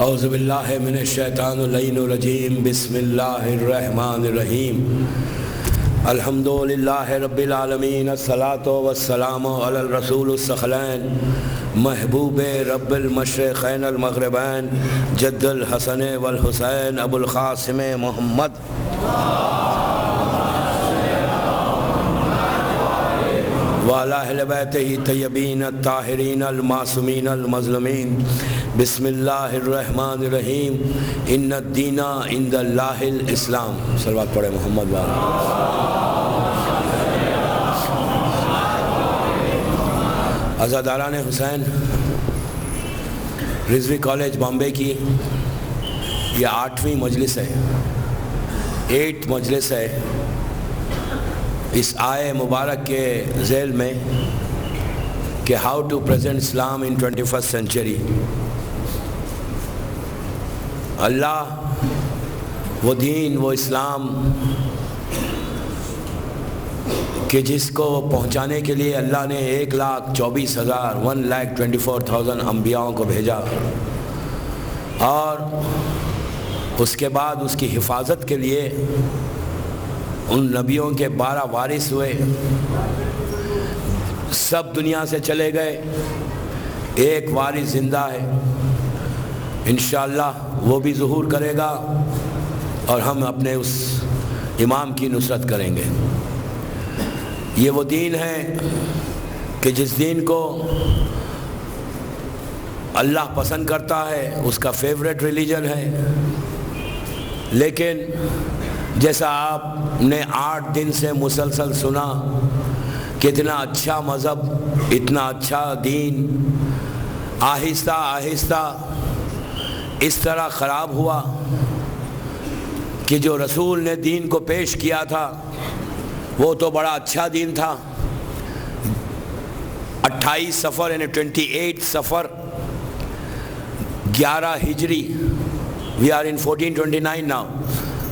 اعوذ باللہ من الشیطان اللعین الرجیم بسم اللہ الرحمن الرحیم الحمد للہ رب العالمین الصلاۃ والسلام علی الرسول الثقلین محبوب رب المشرقین المغربین جد الحسن والحسین ابو القاسم محمد وعلی اہل بیتہ طیبین الطاہرین المعصومین المظلومین بسم اللہ الرحمن الرحیم ان الدین عند اللہ الاسلام. صلوات پڑھے محمد والا. عزاداران حسین، رضوی کالج بامبے کی یہ 8ویں مجلس ہے، 8 مجلس ہے اس آئے مبارک کے ذیل میں کہ how to present Islam in 21st century. اللہ وہ دین، وہ اسلام کہ جس کو پہنچانے کے لیے اللہ نے 1,24,000 انبیاءوں کو بھیجا، اور اس کے بعد اس کی حفاظت کے لیے ان نبیوں کے 12 وارث ہوئے، سب دنیا سے چلے گئے، ایک وارث زندہ ہے، انشاءاللہ وہ بھی ظہور کرے گا اور ہم اپنے اس امام کی نصرت کریں گے. یہ وہ دین ہے کہ جس دین کو اللہ پسند کرتا ہے، اس کا فیوریٹ ریلیجن ہے. لیکن جیسا آپ نے 8 دن سے مسلسل سنا کہ اتنا اچھا مذہب، اتنا اچھا دین آہستہ آہستہ اس طرح خراب ہوا کہ جو رسول نے دین کو پیش کیا تھا وہ تو بڑا اچھا دین تھا. 28 صفر یعنی 28 صفر 11 ہجری، we are in 1429 now.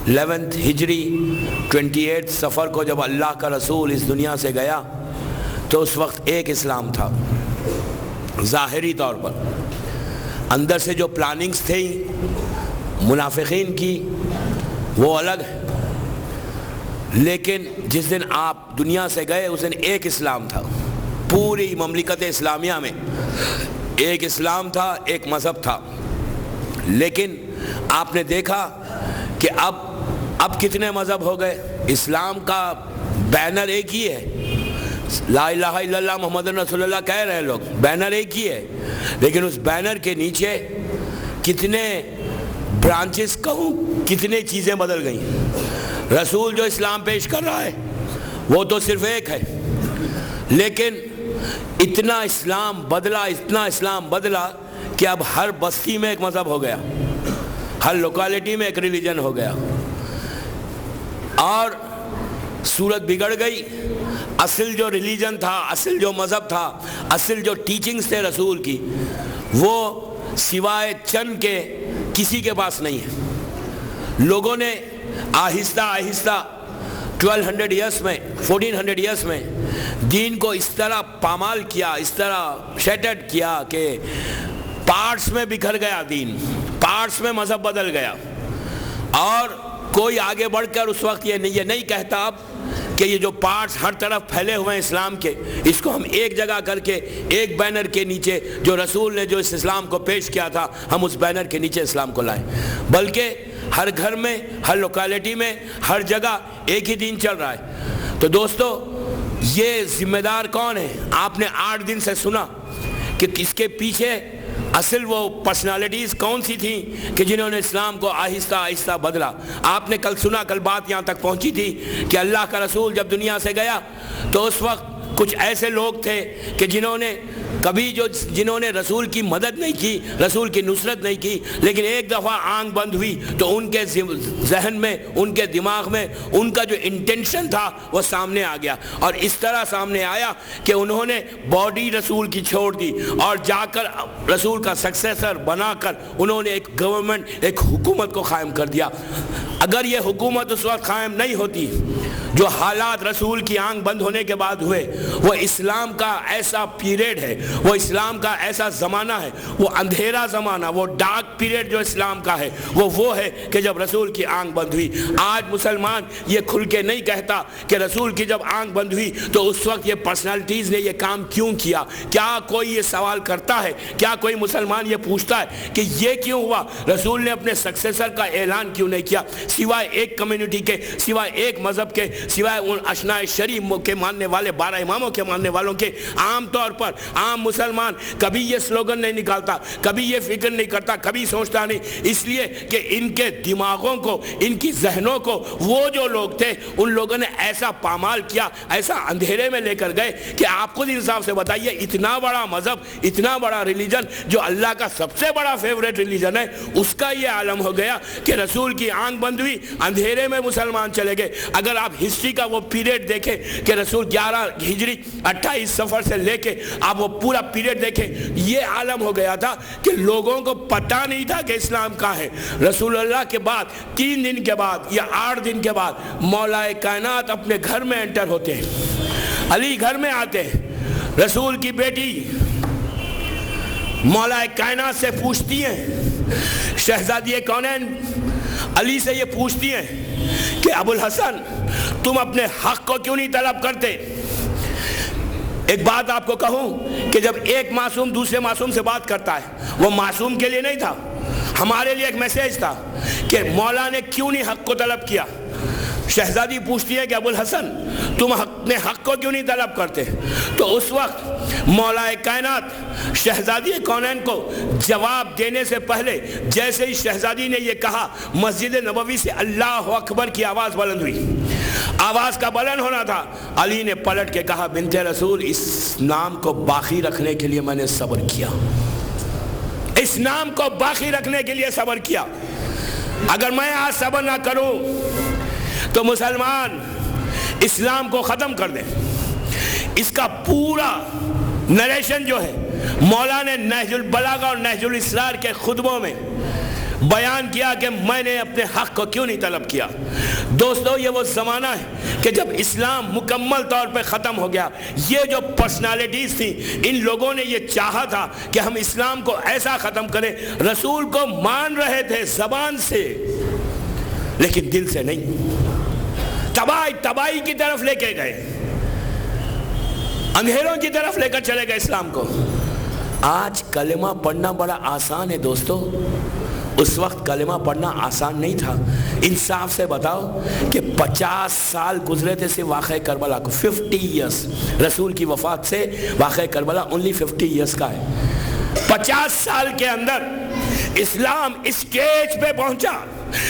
11th ہجری 28 صفر کو جب اللہ کا رسول اس دنیا سے گیا تو اس وقت ایک اسلام تھا ظاہری طور پر. اندر سے جو پلاننگز تھیں منافقین کی وہ الگ ہے، لیکن جس دن آپ دنیا سے گئے اس دن ایک اسلام تھا. پوری مملکت اسلامیہ میں ایک اسلام تھا، ایک مذہب تھا. لیکن آپ نے دیکھا کہ اب کتنے مذہب ہو گئے. اسلام کا بینر ایک ہی ہے، لا الہ الا اللہ محمد رسول اللہ کہہ رہے لوگ، بینر ایک ہی ہے، لیکن اس بینر کے نیچے کتنے برانچز کہوں، کتنے چیزیں بدل گئیں. رسول جو اسلام پیش کر رہا ہے وہ تو صرف ایک ہے، لیکن اتنا اسلام بدلا کہ اب ہر بستی میں ایک مذہب ہو گیا، ہر لوکیلٹی میں ایک ریلیجن ہو گیا، اور صورت بگڑ گئی. اصل جو ریلیجن تھا، اصل جو مذہب تھا، اصل جو ٹیچنگز تھے رسول کی، وہ سوائے چند کے کسی کے پاس نہیں ہے. لوگوں نے آہستہ آہستہ 1200 ایئرس میں، 1400 ایئرس میں دین کو اس طرح پامال کیا، اس طرح شیٹرڈ کیا کہ پارٹس میں بکھر گیا دین، پارٹس میں مذہب بدل گیا. اور کوئی آگے بڑھ کر اس وقت یہ نہیں کہتا اب کہ یہ جو پارٹس ہر طرف پھیلے ہوئے ہیں اسلام کے، اس کو ہم ایک جگہ کر کے ایک بینر کے نیچے جو رسول نے جو اس اسلام کو پیش کیا تھا ہم اس بینر کے نیچے اسلام کو لائیں. بلکہ ہر گھر میں، ہر لوکیلٹی میں، ہر جگہ ایک ہی دین چل رہا ہے. تو دوستو، یہ ذمہ دار کون ہے؟ آپ نے 8 دن سے سنا کہ اس کے پیچھے اصل وہ پرسنالٹیز کون سی تھیں کہ جنہوں نے اسلام کو آہستہ آہستہ بدلا. آپ نے کل سنا، کل بات یہاں تک پہنچی تھی کہ اللہ کا رسول جب دنیا سے گیا تو اس وقت کچھ ایسے لوگ تھے کہ جنہوں نے رسول کی مدد نہیں کی، رسول کی نصرت نہیں کی، لیکن ایک دفعہ آنکھ بند ہوئی تو ان کے ذہن میں، ان کے دماغ میں ان کا جو انٹینشن تھا وہ سامنے آ گیا. اور اس طرح سامنے آیا کہ انہوں نے باڈی رسول کی چھوڑ دی اور جا کر رسول کا سکسیسر بنا کر انہوں نے ایک گورنمنٹ، ایک حکومت کو قائم کر دیا. اگر یہ حکومت اس وقت قائم نہیں ہوتی جو حالات رسول کی آنکھ بند ہونے کے بعد ہوئے وہ اسلام کا ایسا پیریڈ ہے, وہ اسلام کا ایسا زمانہ ہے, وہ اندھیرا زمانہ, وہ ڈارک پیریڈ جو اسلام کا ہے وہ ہے کہ جب رسول کی آنکھ بند ہوئی. آج مسلمان یہ کھل کے نہیں کہتا کہ رسول کی جب آنکھ بند ہوئی تو اس وقت یہ پرسنالٹیز نے یہ کام کیوں کیا. کیا کوئی یہ سوال کرتا ہے؟ کیا کوئی مسلمان یہ پوچھتا ہے کہ یہ کیوں ہوا؟ رسول نے اپنے سکسیسر کا اعلان کیوں نہیں کیا؟ سوائے ایک کمیونٹی کے, سوائے ایک مذہب کے, سوائے ان اشنائے شریف کے ماننے والے 12 اماموں کے ماننے والوں کے, عام طور پر عام مسلمان کبھی یہ سلوگن نہیں نکالتا, کبھی یہ فکر نہیں کرتا, کبھی سوچتا نہیں, اس لیے کہ ان کے دماغوں کو, ان کی ذہنوں کو وہ جو لوگ تھے ان لوگوں نے ایسا پامال کیا, ایسا اندھیرے میں لے کر گئے کہ آپ خود انصاف سے بتائیے اتنا بڑا مذہب, اتنا بڑا ریلیجن جو اللہ کا سب سے بڑا فیوریٹ ریلیجن ہے, اس کا یہ عالم ہو گیا کہ رسول کی آنکھ بند ہوئی, اندھیرے میں مسلمان چلے گئے. اگر آپ ہسٹری کا وہ پیریڈ دیکھیں کہ رسول 11 ہجری 28 سفر سے لے کے آپ وہ پورا پیریڈ دیکھیں, یہ عالم ہو گیا تھا کہ لوگوں کو پتہ نہیں تھا کہ اسلام کہاں ہے. رسول اللہ کے بعد 3 دن کے بعد یا 8 دن کے بعد مولا کائنات اپنے گھر میں انٹر ہوتے ہیں, علی گھر میں آتے ہیں. رسول کی بیٹی مولا کائنات سے پوچھتی ہیں, شہزادی کونین علی سے یہ پوچھتی ہیں کہ ابو الحسن تم اپنے حق کو کیوں نہیں طلب کرتے؟ ایک بات آپ کو کہوں کہ جب ایک معصوم دوسرے معصوم سے بات کرتا ہے, وہ معصوم کے لیے نہیں تھا, ہمارے لیے ایک میسیج تھا کہ مولا نے کیوں نہیں حق کو طلب کیا. شہزادی پوچھتی ہے کہ ابو الحسن تم اپنے حق کو کیوں نہیں طلب کرتے؟ تو اس وقت مولا کائنات شہزادی کونین کو جواب دینے سے پہلے جیسے ہی شہزادی نے یہ کہا, مسجد نبوی سے اللہ اکبر کی آواز بلند ہوئی. آواز کا بلند ہونا تھا. علی نے پلٹ کے کہا, بنت رسول اس نام کو باقی رکھنے کے لیے میں نے صبر کیا, اس نام کو باقی رکھنے کے لیے صبر کیا. اگر میں آج صبر نہ کروں تو مسلمان اسلام کو ختم کر دیں. اس کا پورا نریشن جو ہے مولا نے نہج البلاغہ اور نہج الاسرار کے خطبوں میں بیان کیا کہ میں نے اپنے حق کو کیوں نہیں طلب کیا. دوستو یہ وہ زمانہ ہے کہ جب اسلام مکمل طور پہ ختم ہو گیا. یہ جو پرسنالٹیز تھیں ان لوگوں نے یہ چاہا تھا کہ ہم اسلام کو ایسا ختم کریں. رسول کو مان رہے تھے زبان سے لیکن دل سے نہیں. تباہی کی طرف لے کے گئے, اندھیروں کی طرف لے کر چلے گئے اسلام کو. آج کلمہ پڑھنا بڑا آسان ہے دوستو, اس وقت کلمہ پڑھنا آسان نہیں تھا. انصاف سے بتاؤ کہ 50 سال گزرے تھے سے واقعہ کربلا کو, 50 ایئرس. رسول کی وفات سے واقعہ کربلا only 50 ایئرس کا ہے. 50 سال کے اندر اسلام اسٹیج پہ پہنچا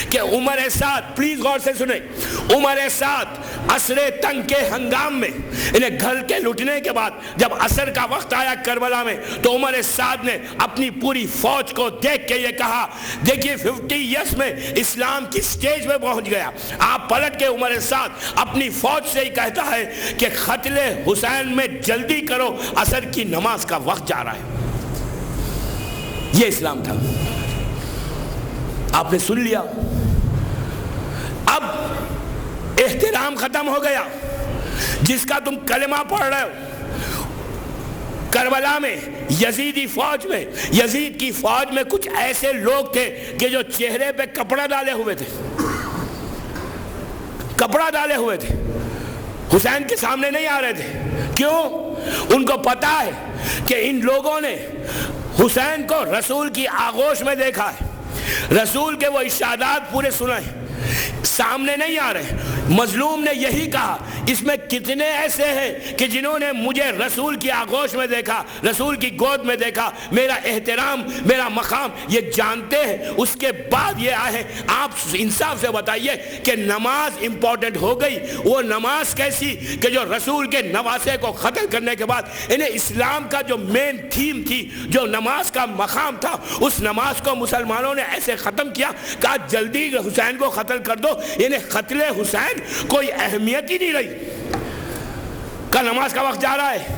کہ عمر سعد, پلیز غور سے سنیں, عمر سعد عصر تنگ کے ہنگام میں انہیں گھر کے لٹنے کے بعد جب عصر کا وقت آیا کربلا میں تو عمر سعد نے اپنی پوری فوج کو دیکھ کے یہ کہا, دیکھیے 50 ایئرس میں اسلام کی سٹیج پہ پہنچ گیا. آپ پلٹ کے عمر سعد اپنی فوج سے ہی کہتا ہے کہ قتل حسین میں جلدی کرو, عصر کی نماز کا وقت جا رہا ہے. یہ اسلام تھا. آپ نے سن لیا. اب احترام ختم ہو گیا جس کا تم کلمہ پڑھ رہے ہو. کربلا میں یزیدی فوج میں, یزید کی فوج میں کچھ ایسے لوگ تھے کہ جو چہرے پہ کپڑا ڈالے ہوئے تھے, کپڑا ڈالے ہوئے تھے, حسین کے سامنے نہیں آ رہے تھے. کیوں؟ ان کو پتا ہے کہ ان لوگوں نے حسین کو رسول کی آغوش میں دیکھا ہے, رسول کے وہ ارشادات پورے سنے ہیں, سامنے نہیں آ رہے. مظلوم نے یہی کہا, اس میں کتنے ایسے ہیں کہ جنہوں نے مجھے رسول کی آغوش میں دیکھا, رسول کی گود میں دیکھا, میرا احترام میرا مقام یہ جانتے ہیں, اس کے بعد یہ آئے. آپ انصاف سے بتائیے کہ نماز امپورٹنٹ ہو گئی. وہ نماز کیسی کہ جو رسول کے نواسے کو قتل کرنے کے بعد انہیں اسلام کا جو مین تھیم تھی, جو نماز کا مقام تھا, اس نماز کو مسلمانوں نے ایسے ختم کیا, کہا جلدی حسین کو قتل کر دو. انہیں قتل حسین کوئی اہمیت ہی نہیں رہی, کا نماز کا وقت جا رہا ہے.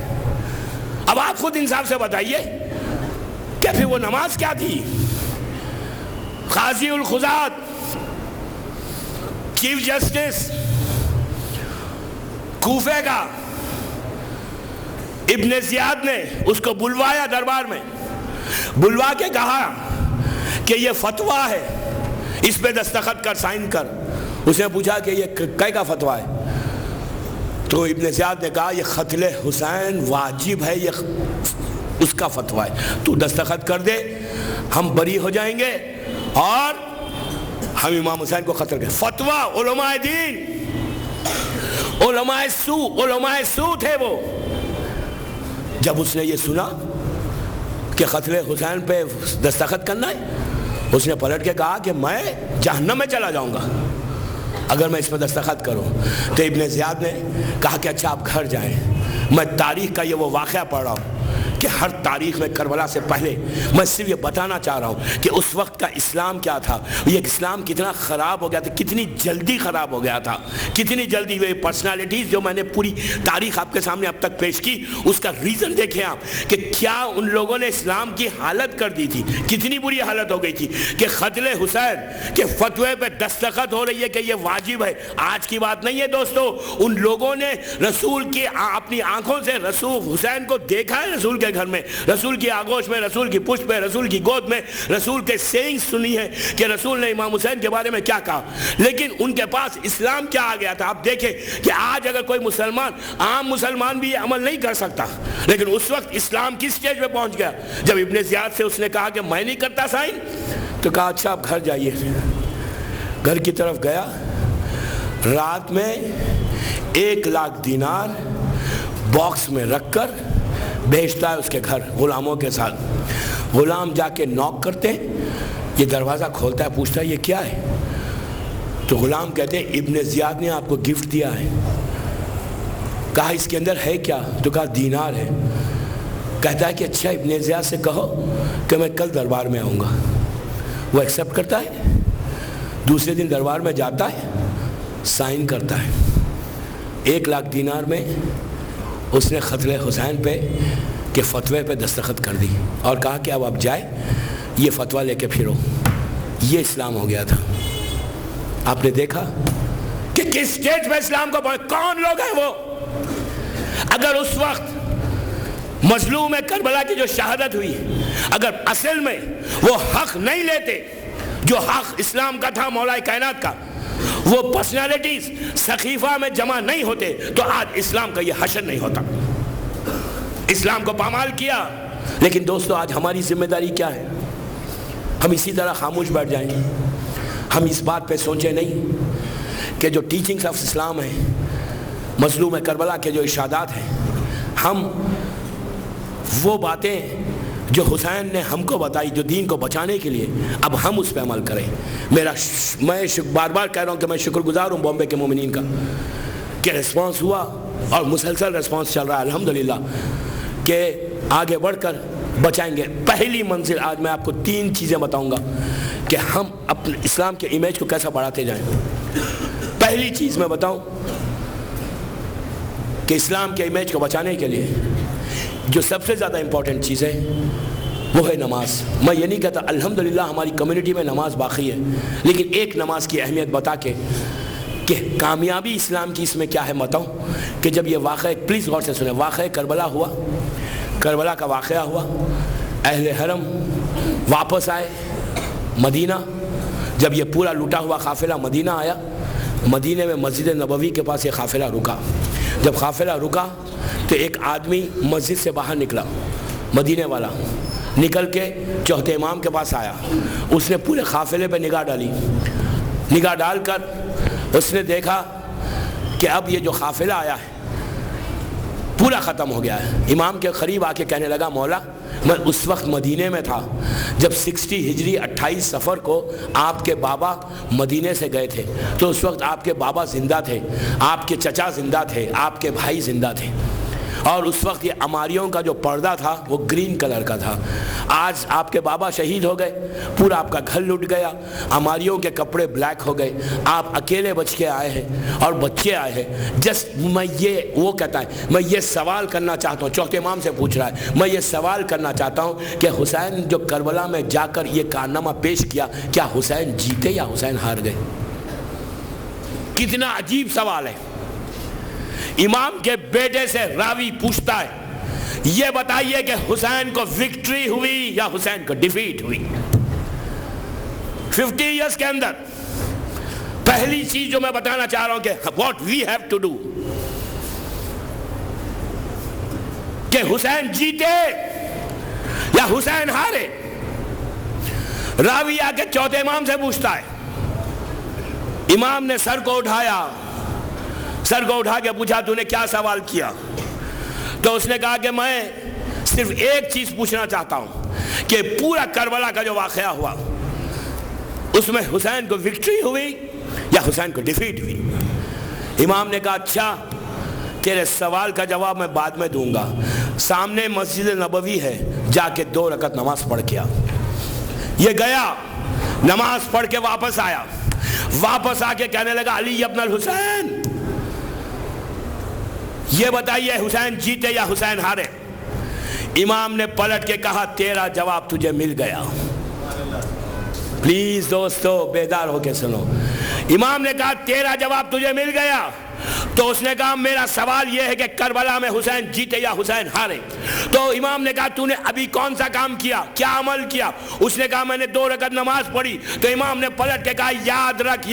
اب آپ خود انصاف سے بتائیے کہ پھر وہ نماز کیا تھی؟ قاضی القضات, چیف جسٹس, کوفے کا ابن زیاد نے اس کو بلوایا دربار میں، بلوا کے کہا کہ یہ فتویٰ ہے، اس پہ دستخط کر، سائن کر۔ اس نے پوچھا کہ یہ کیا کا فتویٰ ہے؟ تو ابن زیاد نے کہا یہ قتل حسین واجب ہے، یہ اس کا فتویٰ ہے، تو دستخط کر دے، ہم بری ہو جائیں گے اور ہم امام حسین کو قتل کریں۔ فتویٰ علماء دین، علماء سو تھے وہ۔ جب اس نے یہ سنا کہ قتل حسین پہ دستخط کرنا ہے، اس نے پلٹ کے کہا کہ میں جہنم میں چلا جاؤں گا اگر میں اس پہ دستخط کروں۔ تو ابن زیاد نے کہا کہ اچھا آپ گھر جائیں، میں تاریخ کا یہ وہ واقعہ پڑھ رہا ہوں کہ ہر تاریخ میں کربلا سے پہلے میں صرف یہ بتانا چاہ رہا ہوں کہ اس وقت کا اسلام کیا تھا، یہ اسلام کتنا خراب ہو گیا تھا، کتنی جلدی خراب ہو گیا تھا، کتنی جلدی وہ پرسنالٹیز جو میں نے پوری تاریخ آپ کے سامنے اب تک پیش کی، اس کا ریزن دیکھیں آپ کہ کیا ان لوگوں نے اسلام کی حالت کر دی تھی، کتنی بری حالت ہو گئی تھی کہ قتل حسین کے فتوے پہ دستخط ہو رہی ہے کہ یہ واجب ہے۔ آج کی بات نہیں ہے دوستو، ان لوگوں نے رسول کی اپنی آنکھوں سے رسول حسین کو دیکھا ہے، رسول کے گھر میں، رسول کی آغوش میں، رسول کی پشت پہ، رسول کی گود میں، رسول کے سینگ سنی ہے کہ رسول نے امام حسین کے بارے میں کیا کہا، لیکن ان کے پاس اسلام کیا آ گیا تھا۔ آپ دیکھیں کہ آج اگر کوئی مسلمان، عام مسلمان بھی یہ عمل نہیں کر سکتا، لیکن اس وقت اسلام کس سٹیج پہ پہنچ گیا؟ جب ابن زیاد سے اس نے کہا کہ میں نہیں کرتا سائن، تو کہا اچھا آپ گھر جائیے۔ گھر کی طرف گیا، رات میں 1,00,000 دینار باکس میں رکھ کر بھیجتا ہے اس کے گھر غلاموں کے ساتھ۔ غلام جا کے نوک کرتے ہیں، یہ دروازہ کھولتا ہے، پوچھتا ہے یہ کیا ہے؟ تو غلام کہتے ہیں ابن زیاد نے آپ کو گفٹ دیا ہے۔ کہا اس کے اندر ہے کیا؟ تو کہا دینار ہے۔ کہتا ہے کہ اچھا ابن زیاد سے کہو کہ میں کل دربار میں آؤں گا۔ وہ ایکسیپٹ کرتا ہے، دوسرے دن دربار میں جاتا ہے، سائن کرتا ہے۔ 1,00,000 دینار میں اس نے قتل حسین پہ کے فتوے پہ دستخط کر دی اور کہا کہ اب آپ جائے یہ فتویٰ لے کے پھرو۔ یہ اسلام ہو گیا تھا۔ آپ نے دیکھا کہ کس سٹیج پہ اسلام کو پہنچ، کون لوگ ہیں وہ؟ اگر اس وقت مظلوم کربلا کی جو شہادت ہوئی، اگر اصل میں وہ حق نہیں لیتے جو حق اسلام کا تھا، مولا کائنات کا، وہ پرسنالٹیز سقیفہ میں جمع نہیں ہوتے تو آج اسلام کا یہ حشر نہیں ہوتا۔ اسلام کو پامال کیا، لیکن دوستو آج ہماری ذمہ داری کیا ہے؟ ہم اسی طرح خاموش بیٹھ جائیں؟ ہم اس بات پہ سوچیں نہیں کہ جو ٹیچنگز آف اسلام ہیں، مظلوم کربلا کے جو ارشادات ہیں، ہم وہ باتیں جو حسین نے ہم کو بتائی، جو دین کو بچانے کے لیے، اب ہم اس پہ عمل کریں۔ میں بار بار کہہ رہا ہوں کہ میں شکر گزار ہوں بامبے کے مومنین کا کہ ریسپانس ہوا اور مسلسل ریسپانس چل رہا ہے الحمدللہ، کہ آگے بڑھ کر بچائیں گے۔ پہلی منزل آج میں آپ کو 3 چیزیں بتاؤں گا کہ ہم اپنے اسلام کے امیج کو کیسا بڑھاتے جائیں۔ پہلی چیز میں بتاؤں کہ اسلام کے امیج کو بچانے کے لیے جو سب سے زیادہ امپورٹنٹ چیز ہے وہ ہے نماز۔ میں یہ نہیں کہتا، الحمدللہ ہماری کمیونٹی میں نماز باقی ہے، لیکن ایک نماز کی اہمیت بتا کے کہ کامیابی اسلام کی اس میں کیا ہے بتاؤں کہ جب یہ واقعہ، پلیز غور سے سنیں، واقعہ کربلا ہوا، کربلا کا واقعہ ہوا، اہل حرم واپس آئے مدینہ۔ جب یہ پورا لوٹا ہوا قافلہ مدینہ آیا، مدینہ میں مسجد نبوی کے پاس یہ قافلہ رکا۔ جب قافلہ رکا تو ایک آدمی مسجد سے باہر نکلا، مدینے والا نکل کے چوتھے امام کے پاس آیا۔ اس نے پورے قافلے پہ نگاہ ڈالی، نگاہ ڈال کر اس نے دیکھا کہ اب یہ جو قافلہ آیا ہے پورا ختم ہو گیا ہے۔ امام کے قریب آ کے کہنے لگا، مولا میں اس وقت مدینے میں تھا جب 60 ہجری 28 صفر کو آپ کے بابا مدینے سے گئے تھے، تو اس وقت آپ کے بابا زندہ تھے، آپ کے چچا زندہ تھے، آپ کے بھائی زندہ تھے، اور اس وقت یہ عماریوں کا جو پردہ تھا وہ گرین کلر کا تھا۔ آج آپ کے بابا شہید ہو گئے، پورا آپ کا گھر لٹ گیا، عماریوں کے کپڑے بلیک ہو گئے، آپ اکیلے بچ کے آئے ہیں اور بچے آئے ہیں۔ جسٹ میں یہ وہ کہتا ہے، میں یہ سوال کرنا چاہتا ہوں، چوتھے امام سے پوچھ رہا ہے، میں یہ سوال کرنا چاہتا ہوں کہ حسین جو کربلا میں جا کر یہ کارنامہ پیش کیا، کیا حسین جیتے یا حسین ہار گئے؟ کتنا عجیب سوال ہے امام کے بیٹے سے راوی پوچھتا ہے یہ بتائیے کہ حسین کو وکٹری ہوئی یا حسین کو ڈیفیٹ ہوئی؟ 50 ایئرز کے اندر پہلی چیز جو میں بتانا چاہ رہا ہوں کہ what we have to do کہ حسین جیتے یا حسین ہارے. راوی آ کے چوتھے امام سے پوچھتا ہے. امام نے سر کو اٹھا کے پوچھا تو نے کیا سوال کیا؟ تو اس نے کہا کہ میں صرف ایک چیز پوچھنا چاہتا ہوں کہ پورا کربلا کا جو واقعہ ہوا اس میں حسین کو وکٹری ہوئی یا حسین کو ڈیفیٹ ہوئی؟ امام نے کہا اچھا تیرے سوال کا جواب میں بعد میں دوں گا، سامنے مسجد نبوی ہے، جا کے 2 رکعت نماز پڑھ کے آ. یہ گیا نماز پڑھ کے واپس آیا، واپس آ کے کہنے لگا علی ابن الحسین یہ بتائیے حسین جیتے یا حسین ہارے؟ امام نے پلٹ کے کہا تیرا جواب تجھے مل گیا. پلیز دوستو بیدار ہو کے سنو. امام نے کہا تیرا جواب تجھے مل گیا. تو اس نے کہا میرا سوال یہ ہے کہ کربلا میں حسین جیتے یا حسین ہارے؟ تو امام نے کہا تو نے ابھی کون سا کام کیا، کیا عمل کیا؟ اس نے کہا میں نے 2 رکعت نماز پڑھی. تو امام نے پلٹ کے کہا یاد رکھ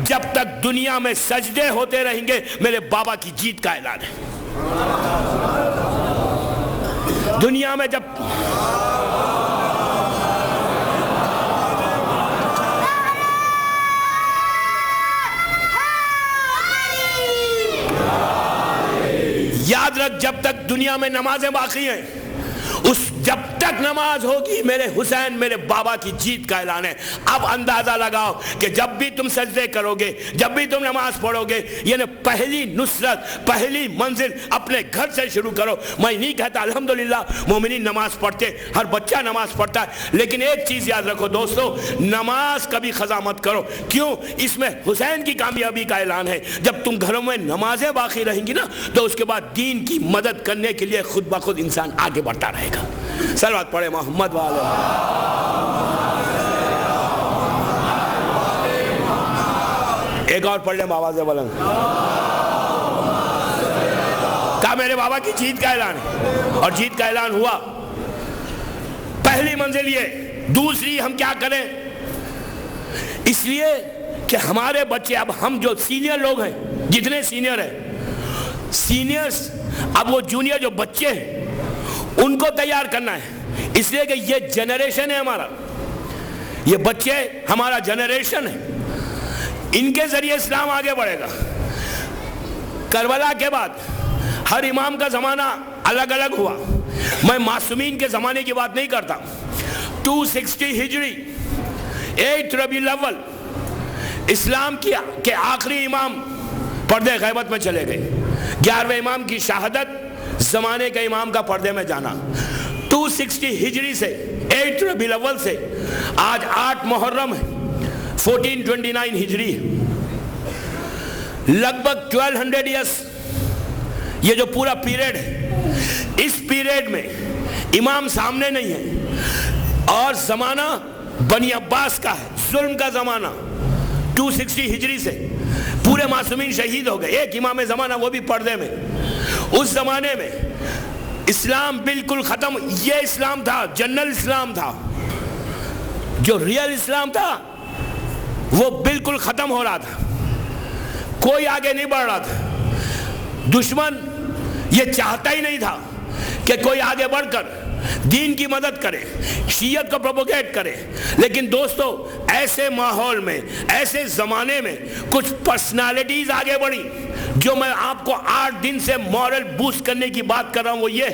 جب تک دنیا میں سجدے ہوتے رہیں گے میرے بابا کی جیت کا اعلان ہے. دنیا میں جب یاد رکھ جب تک دنیا میں نمازیں باقی ہیں جب تک نماز ہوگی میرے حسین میرے بابا کی جیت کا اعلان ہے. اب اندازہ لگاؤ کہ جب بھی تم سجدے کرو گے، جب بھی تم نماز پڑھو گے، یعنی پہلی نصرت، پہلی منزل اپنے گھر سے شروع کرو. میں نہیں کہتا الحمدللہ مومنین نماز پڑھتے، ہر بچہ نماز پڑھتا ہے، لیکن ایک چیز یاد رکھو دوستو، نماز کبھی قضا مت کرو. کیوں؟ اس میں حسین کی کامیابی کا اعلان ہے. جب تم گھروں میں نمازیں باقی رہیں گی نا تو اس کے بعد دین کی مدد کرنے کے لیے خود بخود انسان آگے بڑھتا رہے گا. صلوات پڑھے محمد والے. ایک اور پڑھ لیں آواز بلند. کہا میرے بابا کی جیت کا اعلان ہے، اور جیت کا اعلان ہوا. پہلی منزل یہ. دوسری ہم کیا کریں؟ اس لیے کہ ہمارے بچے، اب ہم جو سینئر لوگ ہیں، جتنے سینئر ہیں، سینئرز اب وہ جونیئر جو بچے ہیں ان کو تیار کرنا ہے. اس لیے کہ یہ جنریشن ہے ہمارا، یہ بچے ہمارا جنریشن ہے، ان کے ذریعے اسلام آگے بڑھے گا. کربلا کے بعد ہر امام کا زمانہ الگ الگ ہوا. میں معصومین کے زمانے کی بات نہیں کرتا. 260 ہجری 8 ربیع الاول اسلام کے آخری امام پردے غیبت میں چلے گئے. 11ویں امام کی شہادت، زمانے کے امام کا پردے میں جانا. 260 ہجری سے 8 ربیع الاول سے آج 8 محرم ہے، 1429 ہجری ہے. لگ بھگ 1200 ایئرس یہ جو پورا پیریڈ ہے، اس پیریڈ میں امام سامنے نہیں ہے اور زمانہ بنی عباس کا ہے، ظلم کا زمانہ. 260 ہجری سے پورے معصومین شہید ہو گئے. ایک امام زمانہ وہ بھی پردے میں. اس زمانے میں اسلام بالکل ختم. یہ اسلام تھا، جنرل اسلام تھا. جو ریئل اسلام تھا وہ بالکل ختم ہو رہا تھا. کوئی آگے نہیں بڑھ رہا تھا. دشمن یہ چاہتا ہی نہیں تھا کہ کوئی آگے بڑھ کر دین کی مدد کرے، شیعت کو پروپوگیٹ کرے. لیکن دوستو ایسے ماحول میں، ایسے زمانے میں کچھ پرسنالٹیز آگے بڑھی جو میں آپ کو 8 دن سے مورل بوسٹ کرنے کی بات کر رہا ہوں. وہ یہ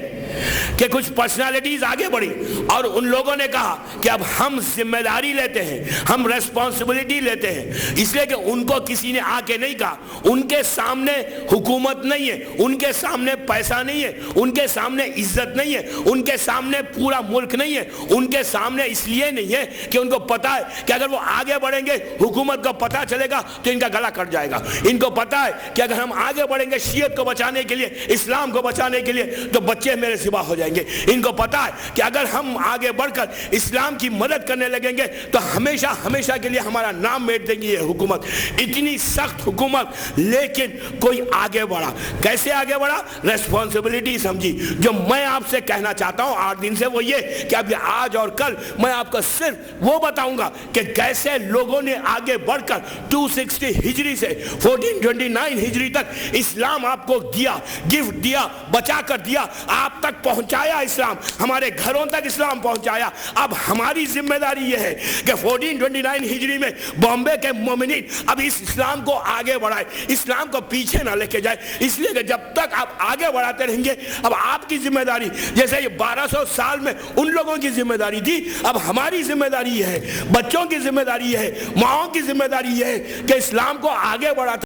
کہ کچھ پرسنالٹیز آگے بڑھی اور ان لوگوں نے کہا کہ اب ہم ذمہ داری لیتے ہیں، ہم ریسپانسبلٹی لیتے ہیں. اس لیے کہ ان کو کسی نے آ کے نہیں کہا. ان کے سامنے حکومت نہیں ہے، ان کے سامنے پیسہ نہیں ہے، ان کے سامنے عزت نہیں ہے، ان کے سامنے پورا ملک نہیں ہے. ان کے سامنے اس لیے نہیں ہے کہ ان کو پتا ہے کہ اگر وہ آگے بڑھیں گے حکومت کو پتا چلے گا تو ان کا گلا کٹ جائے گا. ان کو پتا ہے کہ اگر ہم آگے بڑھیں گے شیعت کو بچانے کے لیے، اسلام کو بچانے کے لیے، تو بچے میرے سوا ہو جائیں گے. ان کو پتا ہے کہ اگر ہم آگے بڑھ کر اسلام کی مدد کرنے لگیں گے تو ہمیشہ ہمیشہ کے لیے ہمارا نام میٹ دیں گی یہ حکومت. اتنی سخت حکومت, لیکن کوئی آگے بڑھا. کیسے آگے بڑھا؟ ریسپانسبلٹی سمجھی. جو میں آپ سے کہنا چاہتا ہوں 8 دن سے وہ یہ کہ اب آج اور کل میں آپ کو صرف وہ بتاؤں گا کہ کیسے لوگوں نے آگے بڑھ کر 260 ہجری سے 1429 ہجری تک اسلام آپ کو دیا, گفٹ دیا, بچا کر دیا, آپ تک پہنچایا اسلام, ہمارے گھروں تک اسلام پہنچایا. اب ہماری ذمہ داری یہ ہے کہ 1429 ہجری میں بامبے کے مومنین اب اس اسلام کو آگے بڑھائے, اسلام کو پیچھے نہ لے کے جائے. اس لیے کہ جب تک آپ آگے بڑھاتے رہیں گے اب آپ کی ذمہ داری, جیسے یہ 1200 سال میں ان لوگوں کی ذمہ داری تھی, اب ہماری ذمہ داری یہ ہے, بچوں کی ذمہ داری یہ ہے, ماؤں کی ذمہ داری یہ ہے کہ اسلام کو آگے بڑھاتے.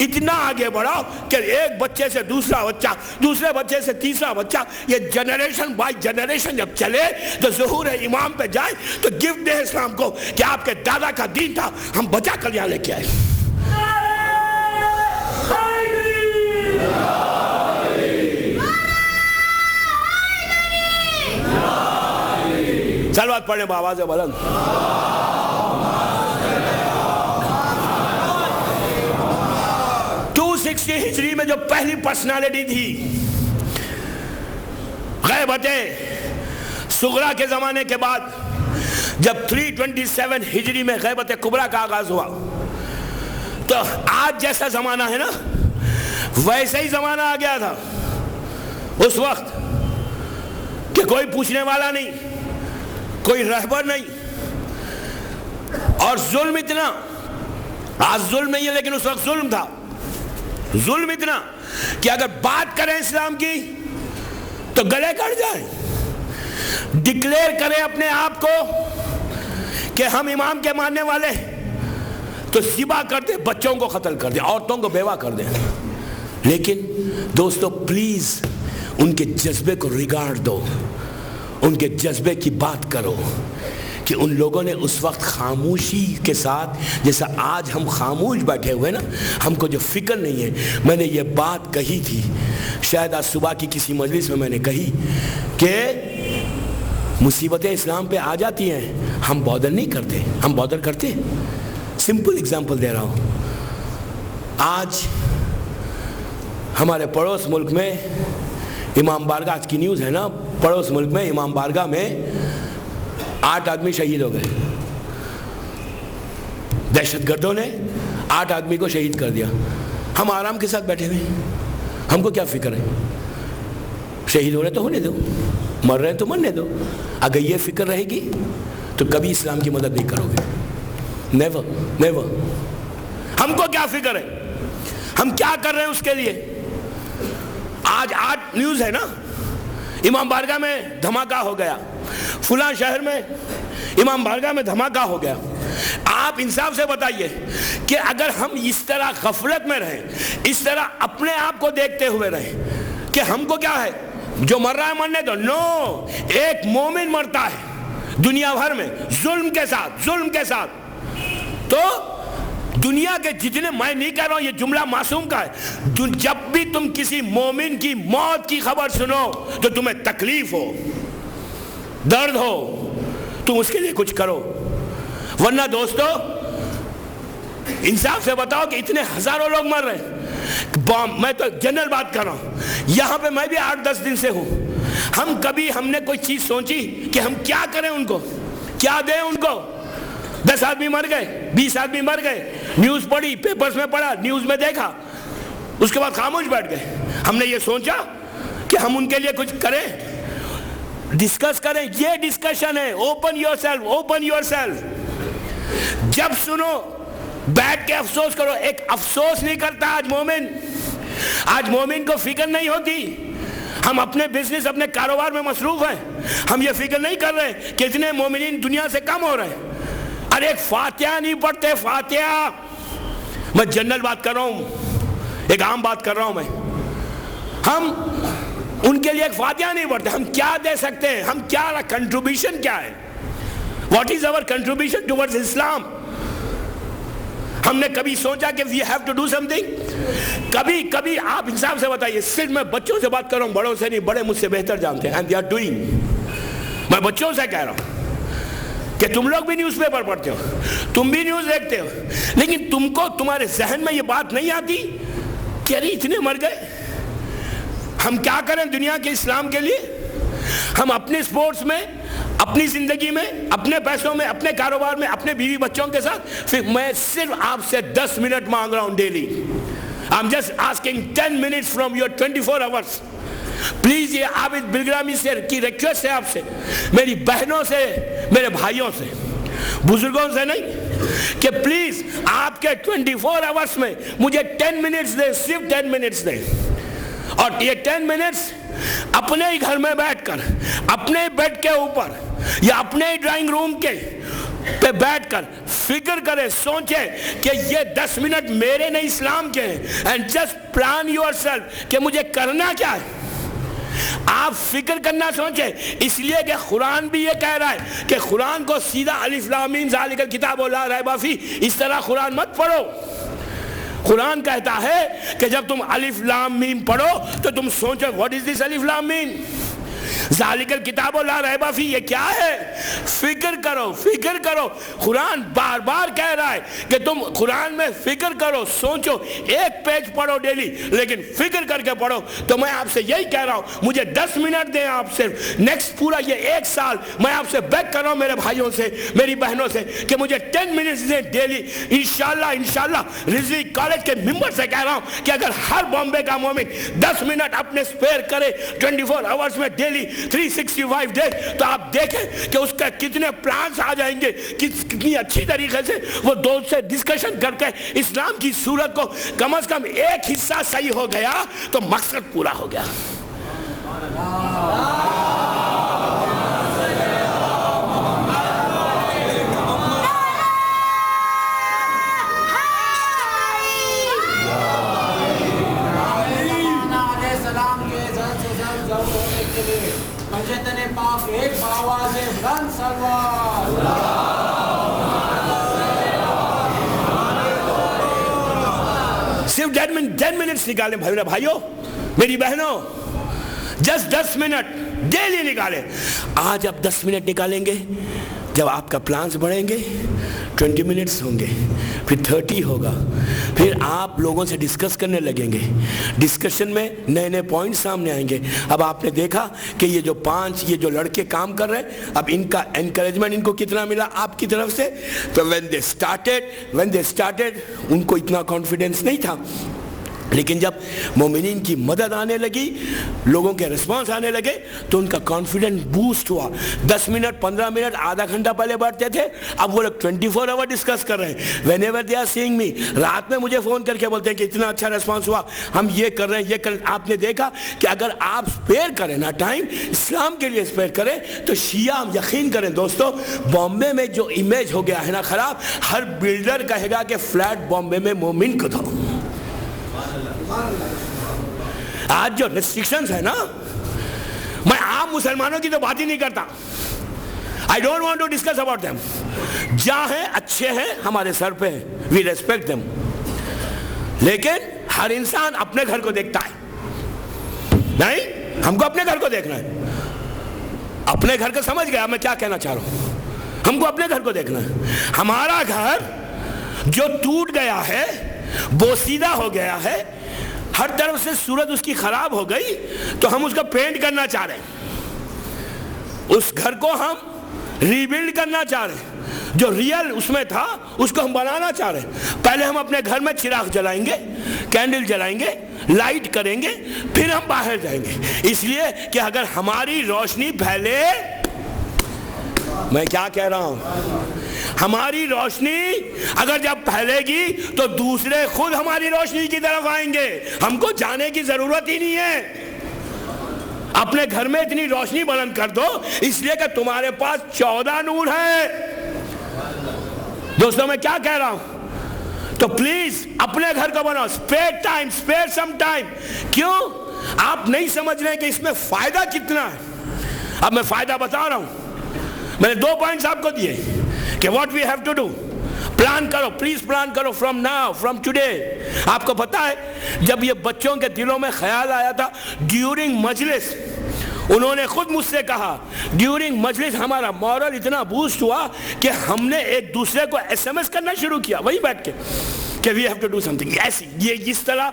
اتنا آگے بڑھاؤ کہ ایک بچے سے دوسرا بچہ, دوسرے بچے سے تیسرا بچہ, یہ جنریشن بائی جنریشن جب چلے تو ظہور امام پہ جائے تو گفٹ دے اسلام کو کہ آپ کے دادا کا دین تھا, ہم بچا کر یہاں لے کے آئے. سلوات پڑھیں بآواز بلند. ہجری میں جو پہلی پرسنالٹی تھی غیبت صغرا کے زمانے کے بعد, جب 327 ہجری میں غیبت کبریٰ کا آغاز ہوا تو آج جیسا زمانہ ہے نا ویسے ہی زمانہ آ گیا تھا اس وقت کہ کوئی پوچھنے والا نہیں, کوئی رہبر نہیں, اور ظلم اتنا. آج ظلم نہیں ہے لیکن اس وقت ظلم تھا. ظلم اتنا کہ اگر بات کریں اسلام کی تو گلے کٹ جائیں. ڈکلیئر کریں اپنے آپ کو کہ ہم امام کے ماننے والے تو ذبح کر دیں, بچوں کو قتل کر دیں, عورتوں کو بیوہ کر دیں. لیکن دوستو پلیز ان کے جذبے کو ریگارڈ دو, ان کے جذبے کی بات کرو کہ ان لوگوں نے اس وقت خاموشی کے ساتھ, جیسا آج ہم خاموش بیٹھے ہوئے نا, ہم کو جو فکر نہیں ہے. میں نے یہ بات کہی تھی شاید آج صبح کی کسی مجلس میں نے کہی کہ مصیبتیں اسلام پہ آ جاتی ہیں, ہم بادر نہیں کرتے. ہم بادر کرتے. سمپل اگزامپل دے رہا ہوں. آج ہمارے پڑوس ملک میں امام بارگاہ, آج کی نیوز ہے نا, پڑوس ملک میں امام بارگاہ میں 8 آدمی شہید ہو گئے. دہشت گردوں نے 8 آدمی کو شہید کر دیا. ہم آرام کے ساتھ بیٹھے ہوئے, ہم کو کیا فکر ہے؟ شہید ہو رہے تو ہونے دو, مر رہے تو مرنے دو. اگر یہ فکر رہے گی تو کبھی اسلام کی مدد نہیں کرو گے. Never never. ہم کو کیا فکر ہے, ہم کیا کر رہے ہیں اس کے لیے. آج 8 نیوز ہے نا, امام بارگاہ میں دھماکہ ہو گیا, فلاں شہر میں امام بارگاہ میں دھماکہ ہو گیا. آپ انصاف سے بتائیے کہ اگر ہم اس طرح غفلت میں رہیں, اس طرح اپنے آپ کو دیکھتے ہوئے رہیں کہ ہم کو کیا ہے, جو مر رہا ہے مرنے دو. نو, ایک مومن مرتا ہے دنیا بھر میں ظلم کے ساتھ, ظلم کے ساتھ. تو دنیا کے جتنے, میں نہیں کہہ رہا ہوں یہ جملہ معصوم کا ہے, جب بھی تم کسی مومن کی موت کی خبر سنو تو تمہیں تکلیف ہو, درد ہو, تم اس کے لیے کچھ کرو. ورنہ دوستو انصاف سے بتاؤ کہ اتنے ہزاروں لوگ مر رہے ہیں. میں تو جنرل بات کر رہا ہوں, یہاں پہ میں بھی 8-10 دن سے ہوں. ہم نے کوئی چیز سوچی کہ ہم کیا کریں, ان کو کیا دیں. ان کو 10 آدمی مر گئے, 20 آدمی مر گئے, نیوز پڑھی, پیپرز میں پڑھا, نیوز میں دیکھا, اس کے بعد خاموش بیٹھ گئے. ہم نے یہ سوچا کہ ہم ان کے لیے کچھ کریں, ڈسکس کریں. یہ ڈسکشن ہے. Open your self, open your self. جب سنو بیٹھ کے افسوس کرو. ایک افسوس نہیں کرتا آج مومن. آج مومن کو فکر نہیں ہوتی. ہم اپنے بزنس, اپنے کاروبار میں مصروف ہیں. ہم یہ فکر نہیں کر رہے کہ اتنے مومنین دنیا سے کم ہو رہے ہیں. ارے ایک فاتحہ نہیں پڑھتے, فاتحہ. میں جنرل بات کر رہا ہوں, ایک عام بات کر رہا ہوں. میں ہم ان کے لیے ایک فاتحہ نہیں پڑھتے. ہم کیا دے سکتے ہیں, ہم کیا, کنٹریبیوشن کیا ہے, what is our contribution towards Islam. ہم نے کبھی سوچا کہ we have to do something? کبھی آپ انصاف سے بتائیے، صرف میں بچوں سے بات کر رہا ہوں، بڑوں سے نہیں، بڑے مجھ سے بہتر جانتے ہیں، اینڈ دے آر ڈوئنگ. میں بچوں سے کہہ رہا ہوں کہ تم لوگ بھی نیوز پیپر پڑھتے ہو، تم بھی نیوز دیکھتے ہو، لیکن تم کو تمہارے ذہن میں یہ بات نہیں آتی کہ ارے اتنے مر گئے. ہم کیا کریں دنیا کے اسلام کے لیے؟ ہم اپنے سپورٹس میں، اپنی زندگی میں، اپنے پیسوں میں، اپنے کاروبار میں، اپنے بیوی بچوں کے ساتھ. پھر میں صرف آپ سے 10 منٹ مانگ رہا ہوں daily. I'm just asking 10 minutes from your 24 hours. Please یہ عابد بلگرامی سے کی ریکویسٹ ہے آپ سے، میری بہنوں سے، میرے بھائیوں سے، بزرگوں سے نہیں، کہ پلیز آپ کے 24 آورس میں مجھے 10 منٹس دیں، صرف 10 منٹس دیں. اور یہ 10 منٹس اپنے ہی گھر میں بیٹھ کر، اپنے بیڈ کے اوپر یا اپنے ہی ڈرائنگ روم کے پہ بیٹھ کر فکر کرے، سوچے کہ یہ 10 منٹ میرے نہیں اسلام کے ہیں. And just plan your self کہ مجھے کرنا کیا ہے. آپ فکر کرنا سوچیں، اس لیے کہ قرآن بھی یہ کہہ رہا ہے کہ قرآن کو سیدھا الف لام میم ذالک الکتاب لا ریب فیہ اس طرح قرآن مت پڑھو. قرآن کہتا ہے کہ جب تم الف لام میم پڑھو تو تم سوچو واٹ از دس الف لام میم، ذالک الکتاب لا ریب فیہ یہ کیا ہے. فکر کرو، فکر کرو. قرآن بار بار کہہ رہا ہے کہ تم قرآن میں فکر کرو، سوچو. ایک پیج پڑھو ڈیلی، لیکن فکر کر کے پڑھو. تو میں آپ سے یہی کہہ رہا ہوں، مجھے 10 منٹ دیں آپ صرف. نیکسٹ پورا یہ 1 سال میں آپ سے بیگ کر رہا ہوں، میرے بھائیوں سے، میری بہنوں سے، کہ مجھے 10 منٹس دیں ڈیلی. انشاءاللہ رضوی کالج کے ممبر سے کہہ رہا ہوں کہ اگر ہر بامبے کا مومن 10 منٹ اپنے سپیئر کرے 24 آورس میں ڈیلی 365 ڈیز، تو آپ دیکھیں کہ اس کا کتنے پلانز آ جائیں گے، کتنی اچھی طریقے سے وہ دوست سے ڈسکشن کر کے اسلام کی صورت کو کم از کم ایک حصہ صحیح ہو گیا تو مقصد پورا ہو گیا. صرف 10 منٹس نکالیں بھائیوں، میری بہنوں، جسٹ 10 منٹ ڈیلی نکالیں. آج آپ 10 منٹ نکالیں گے، جب آپ کا پلانز بڑھیں گے 20 منٹس ہوں گے، پھر 30 ہوگا، پھر آپ لوگوں سے ڈسکس کرنے لگیں گے. ڈسکشن میں نئے نئے پوائنٹ سامنے آئیں گے. اب آپ نے دیکھا کہ یہ جو 5 یہ جو لڑکے کام کر رہے ہیں، اب ان کا انکریجمنٹ ان کو کتنا ملا آپ کی طرف سے. تو when they started ان کو اتنا کانفیڈنس نہیں تھا، لیکن جب مومنین کی مدد آنے لگی، لوگوں کے رسپانس آنے لگے، تو ان کا کانفیڈنس بوسٹ ہوا. 10 منٹ 15 منٹ آدھا گھنٹہ پہلے بیٹھتے تھے، اب وہ لوگ 24 آور ڈسکس کر رہے ہیں. whenever they are seeing me، رات میں مجھے فون کر کے بولتے ہیں کہ اتنا اچھا رسپانس ہوا، ہم یہ کر رہے ہیں، یہ کر رہے ہیں. آپ نے دیکھا کہ اگر آپ اسپیئر کریں نا ٹائم اسلام کے لیے اسپیئر کریں تو شیعہ یقین کریں دوستو، بامبے میں جو امیج ہو گیا ہے نا خراب، ہر بلڈر کہے گا کہ فلیٹ بامبے میں مومن کو دو. آج جو ریسٹرکشنز ہے نا، میں عام مسلمانوں کی تو بات ہی نہیں کرتا. I don't want to discuss about them. جہاں ہیں اچھے ہیں، ہمارے سر پہ ہیں، we respect them. لیکن ہر انسان اپنے گھر کو دیکھتا ہے. نہیں، ہم کو اپنے گھر کو دیکھنا ہے. اپنے گھر کو سمجھ گیا میں کیا کہنا چاہ رہا ہوں. ہم کو اپنے گھر کو دیکھنا ہے. ہمارا گھر جو ٹوٹ گیا ہے، بوسیدہ ہو گیا ہے، ہر طرف سے صورت اس کی خراب ہو گئی، تو ہم اس کا پینٹ کرنا چاہ رہے ہیں. اس گھر کو ہم ریبلڈ کرنا چاہ رہے ہیں. جو ریئل اس میں تھا اس کو ہم بنانا چاہ رہے ہیں. پہلے ہم اپنے گھر میں چراغ جلائیں گے، کینڈل جلائیں گے، لائٹ کریں گے، پھر ہم باہر جائیں گے. اس لیے کہ اگر ہماری روشنی پھیلے، میں کیا کہہ رہا ہوں، ہماری روشنی اگر جب پھیلے گی تو دوسرے خود ہماری روشنی کی طرف آئیں گے. ہم کو جانے کی ضرورت ہی نہیں ہے. اپنے گھر میں اتنی روشنی بلند کر دو، اس لیے کہ تمہارے پاس 14 نور ہے. دوستوں میں کیا کہہ رہا ہوں، تو پلیز اپنے گھر کو بناؤ. Spare some time. کیوں؟ آپ نہیں سمجھ رہے کہ اس میں فائدہ کتنا ہے. اب میں فائدہ بتا رہا ہوں. میں نے 2 پوائنٹس آپ کو دیے کہ what we have to do. Plan کرو, پلیز پلان کرو فرام ناؤ, فرام ٹوڈے. آپ کو پتا ہے جب یہ بچوں کے دلوں میں خیال آیا تھا ڈیورنگ مجلس, انہوں نے خود مجھ سے کہا ڈیورنگ مجلس ہمارا مورل اتنا بوسٹ ہوا کہ ہم نے ایک دوسرے کو ایس ایم ایس کرنا شروع کیا وہیں بیٹھ کے کہ we have to do something. ایسی یہ اس طرح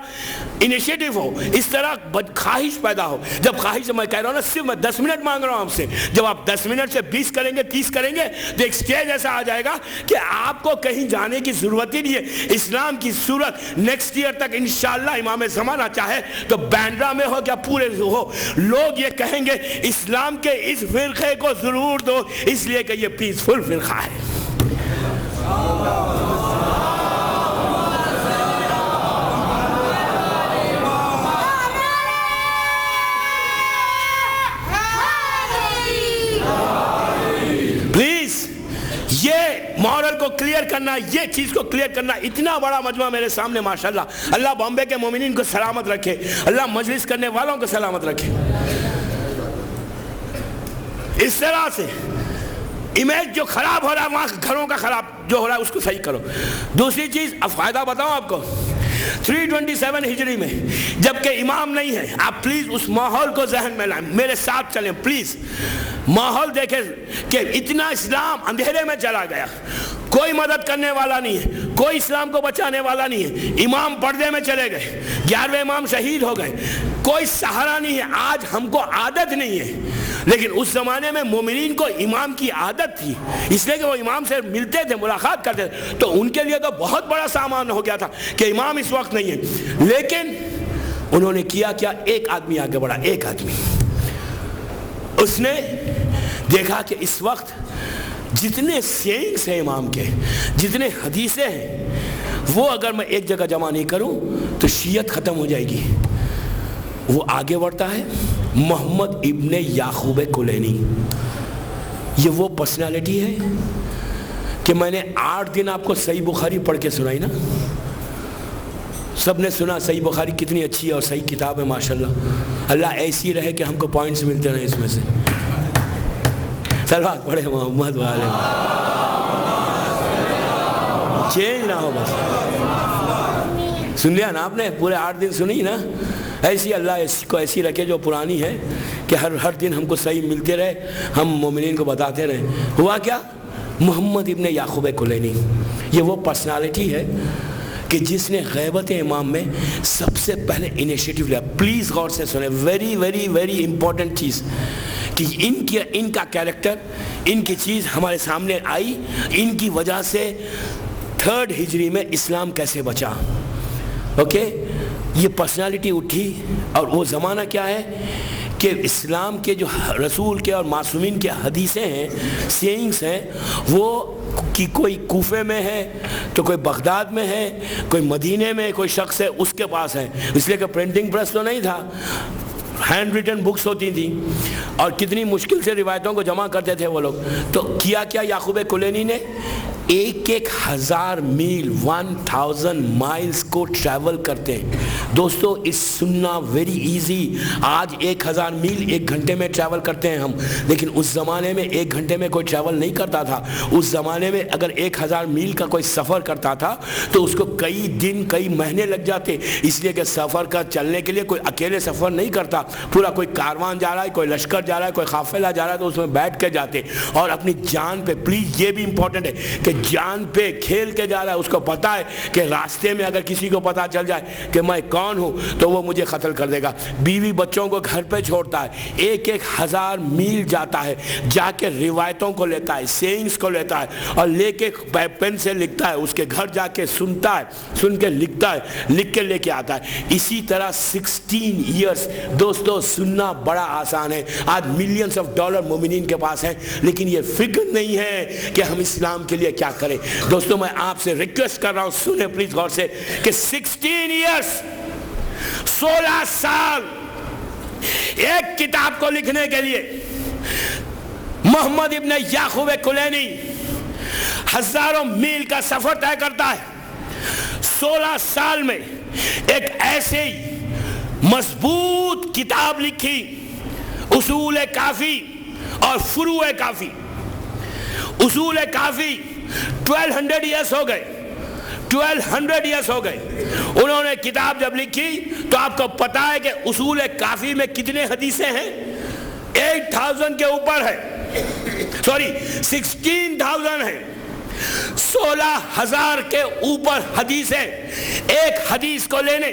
انیشیٹو ہو, اس طرح خواہش پیدا ہو. جب خواہش میں کہہ رہا ہوں نا, صرف میں 10 منٹ مانگ رہا ہوں آپ سے, جب آپ 10 منٹ سے 20 کریں گے 30 کریں گے تو ایک سٹیج ایسا آ جائے گا کہ آپ کو کہیں جانے کی ضرورت ہی نہیں ہے. اسلام کی صورت نیکسٹ ایئر تک انشاءاللہ امام زمانہ چاہے تو بینڈرا میں ہو کیا پورے ہو, لوگ یہ کہیں گے اسلام کے اس فرقے کو ضرور دو, اس لیے کہ یہ پیسفل فرقہ ہے. یہ مورل کو کلیئر کرنا, یہ چیز کو کلیئر کرنا, اتنا بڑا مجمع میرے سامنے ماشاءاللہ. اللہ بامبے کے مومنین کو سلامت رکھے, اللہ مجلس کرنے والوں کو سلامت رکھے. اس طرح سے امیج جو خراب ہو رہا ہے وہاں گھروں کا خراب جو ہو رہا ہے اس کو صحیح کرو. دوسری چیز, اب فائدہ بتاؤں آپ کو, 327 ہجری میں جبکہ امام نہیں ہے, آپ پلیز اس ماحول کو ذہن میں لائیں, میرے ساتھ چلیں پلیز. ماحول دیکھیں کہ اتنا اسلام اندھیرے میں چلا گیا, کوئی مدد کرنے والا نہیں ہے, کوئی اسلام کو بچانے والا نہیں ہے. امام پردے میں چلے گئے, 11ویں امام شہید ہو گئے, کوئی سہارا نہیں ہے. آج ہم کو عادت نہیں ہے, لیکن اس زمانے میں مومنین کو امام کی عادت تھی, اس لیے کہ وہ امام سے ملتے تھے, ملاقات کرتے تھے, تو ان کے لیے تو بہت بڑا سامان ہو گیا تھا کہ امام اس وقت نہیں ہے. لیکن انہوں نے کیا کیا, ایک آدمی آگے بڑھا, ایک آدمی. اس نے دیکھا کہ اس وقت جتنے سینگز ہیں امام کے, جتنے حدیثیں ہیں, وہ اگر میں ایک جگہ جمع نہیں کروں تو شیعت ختم ہو جائے گی. وہ آگے بڑھتا ہے, محمد ابن یعقوب کلینی. یہ وہ پرسنالٹی ہے کہ میں نے 8 دن آپ کو صحیح بخاری پڑھ کے سنائی نا, سب نے سنا صحیح بخاری کتنی اچھی ہے اور صحیح کتاب ہے ماشاءاللہ. اللہ ایسی رہے کہ ہم کو پوائنٹس ملتے رہے اس میں سے. سلوات پڑھے محمد والے, چینج نہ ہو بس. سن لیا نا آپ نے, پورے 8 دن سنی نا. ایسی اللہ اس کو ایسی رکھے جو پرانی ہے کہ ہر دن ہم کو صحیح ملتے رہے, ہم مومنین کو بتاتے رہے. ہوا کیا, محمد ابن یعقوب کلینی یہ وہ پرسنالٹی ہے کہ جس نے غیبت امام میں سب سے پہلے انیشیٹو لیا. پلیز غور سے سنیں, ویری ویری ویری امپورٹنٹ چیز کہ ان کا کیریکٹر, ان کی چیز ہمارے سامنے آئی. ان کی وجہ سے 3rd ہجری میں اسلام کیسے بچا. اوکے, یہ پرسنالٹی اٹھی. اور وہ زمانہ کیا ہے کہ اسلام کے جو رسول کے اور معصومین کے حدیثیں ہیں, سینگز ہیں, وہ کہ کوئی کوفے میں ہے تو کوئی بغداد میں ہے, کوئی مدینے میں کوئی شخص ہے اس کے پاس ہے. اس لیے کہ پرنٹنگ پریس تو نہیں تھا, ہینڈ ریٹن بکس ہوتی تھیں اور کتنی مشکل سے روایتوں کو جمع کرتے تھے وہ لوگ. تو کیا یعقوب کلینی نے 1,000 میل 1000 مائلز کو ٹریول کرتے ہیں. دوستو اس سننا ویری ایزی. آج 1000 میل 1 گھنٹے میں ٹریول کرتے ہیں ہم, لیکن اس زمانے میں 1 گھنٹے میں کوئی ٹریول نہیں کرتا تھا. اس زمانے میں اگر 1000 میل کا کوئی سفر کرتا تھا تو اس کو کئی دن کئی مہینے لگ جاتے, اس لیے کہ سفر کا چلنے کے لیے کوئی اکیلے سفر نہیں کرتا, پورا کوئی کاروان جا رہا ہے, کوئی لشکر جا رہا ہے, کوئی قافلہ جا رہا ہے تو اس میں بیٹھ کے جاتے اور اپنی جان پہ. پلیز یہ بھی امپورٹنٹ ہے کہ جان پہ کھیل کے جا رہا ہے. اس کو پتا ہے کہ راستے میں اگر کسی کو پتا چل جائے کہ میں کون ہوں تو وہ مجھے قتل کر دے گا. بیوی بچوں کو گھر پہ چھوڑتا ہے, 1,000 میل جاتا ہے, جا کے روایتوں کو لیتا ہے, سینگز کو لیتا ہے اور لے کے پین سے لکھتا ہے. اس کے گھر جا کے سنتا ہے, سن کے لکھتا ہے, لکھ کے لے کے آتا ہے. اسی طرح 16 ایئرس. دوستو سننا بڑا آسان ہے, آج ملینز آف ڈالر مومنین کے پاس ہیں, لیکن یہ فکر نہیں ہے کہ ہم اسلام کے لیے کیا کریں. دوستو میں آپ سے ریکویسٹ کر رہا ہوں, سنیں پلیز غور سے, کہ 16 ایئرس 16 سال ایک کتاب کو لکھنے کے لیے محمد ابن یعقوب کلینی ہزاروں میل کا سفر طے کرتا ہے. 16 سال میں ایک ایسے مضبوط کتاب لکھی, اصول کافی اور فروع کافی. اصول کافی 1200 ایئرس ہو گئے، 1200 ایئرس ہو گئے. انہوں نے کتاب جب لکھی تو آپ کو پتا ہے کہ اصول کافی میں کتنے حدیثیں ہیں؟ 8000 کے اوپر ہے، سوری 16,000 ہے، 16,000 کے اوپر حدیث ہے. ایک حدیث کو لینے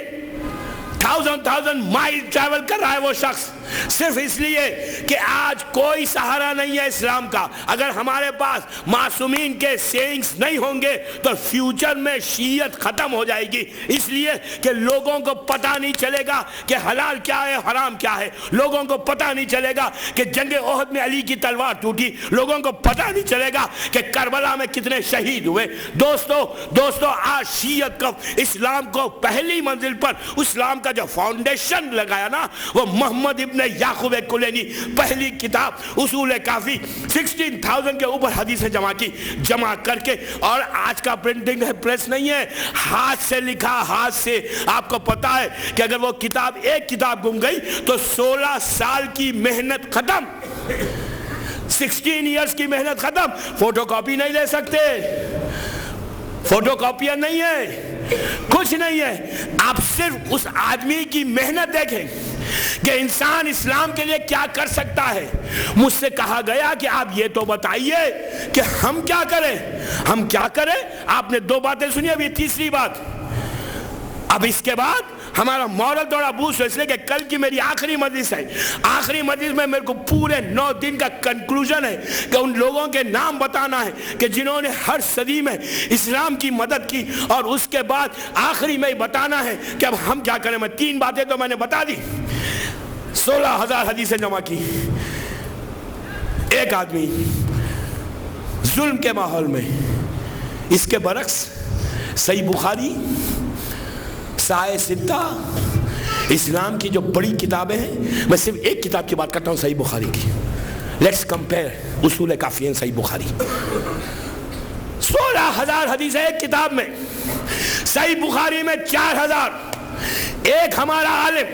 1000 مائل ٹریول کر رہا ہے وہ شخص، صرف اس لیے کہ آج کوئی سہارا نہیں ہے اسلام کا. اگر ہمارے پاس معصومین کے سینگز نہیں ہوں گے تو فیوچر میں شیعت ختم ہو جائے گی، اس لیے کہ لوگوں کو پتہ نہیں چلے گا کہ حلال کیا ہے حرام کیا ہے. لوگوں کو پتہ نہیں چلے گا کہ جنگ احد میں علی کی تلوار ٹوٹی. لوگوں کو پتہ نہیں چلے گا کہ کربلا میں کتنے شہید ہوئے. دوستو آج شیعت کو، اسلام کو پہلی منزل پر، اسلام کا جو فاؤنڈیشن لگایا نا وہ محمد ابن یعقوب کلینی، پہلی کتاب اصول کافی 16,000 کے اوپر حدیثیں جمع کر کے، اور آج کا پرنٹنگ ہے، پریس نہیں ہے، ہاتھ سے لکھا، ہاتھ سے. آپ کو پتا ہے کہ اگر وہ کتاب، ایک کتاب گم گئی تو 16 سال کی محنت ختم، 16 ایئرس کی محنت ختم. فوٹو کاپی نہیں لے سکتے، فوٹو کاپیاں نہیں ہے، کچھ نہیں ہے. آپ صرف اس آدمی کی محنت دیکھیں کہ انسان اسلام کے لیے کیا کر سکتا ہے. مجھ سے کہا گیا کہ آپ یہ تو بتائیے کہ ہم کیا کریں. ہم کیا کریں؟ آپ نے 2 باتیں سنی، ابھی تیسری بات. اب اس کے بعد ہمارا مورل تھوڑا بوسٹ ہو، اس لیے کہ کل کی میری آخری مجلس ہے. آخری مجلس میں میرے کو پورے 9 دن کا کنکلوژن ہے کہ ان لوگوں کے نام بتانا ہے کہ جنہوں نے ہر صدی میں اسلام کی مدد کی، اور اس کے بعد آخری میں بتانا ہے کہ اب ہم کیا کریں. میں 3 باتیں تو میں نے بتا دی. 16,000 حدیثیں جمع کی. ایک آدمی ظلم کے ماحول میں، اس کے برعکس صحیح بخاری، سائے ستہ، اسلام کی جو بڑی کتابیں ہیں، میں صرف ایک کتاب کی بات کرتا ہوں، صحیح بخاری کی. لیٹس کمپیئر اصول کافی ہیں صحیح بخاری. 16,000 حدیث ہے ایک کتاب میں. صحیح بخاری میں 4,000. ایک ہمارا عالم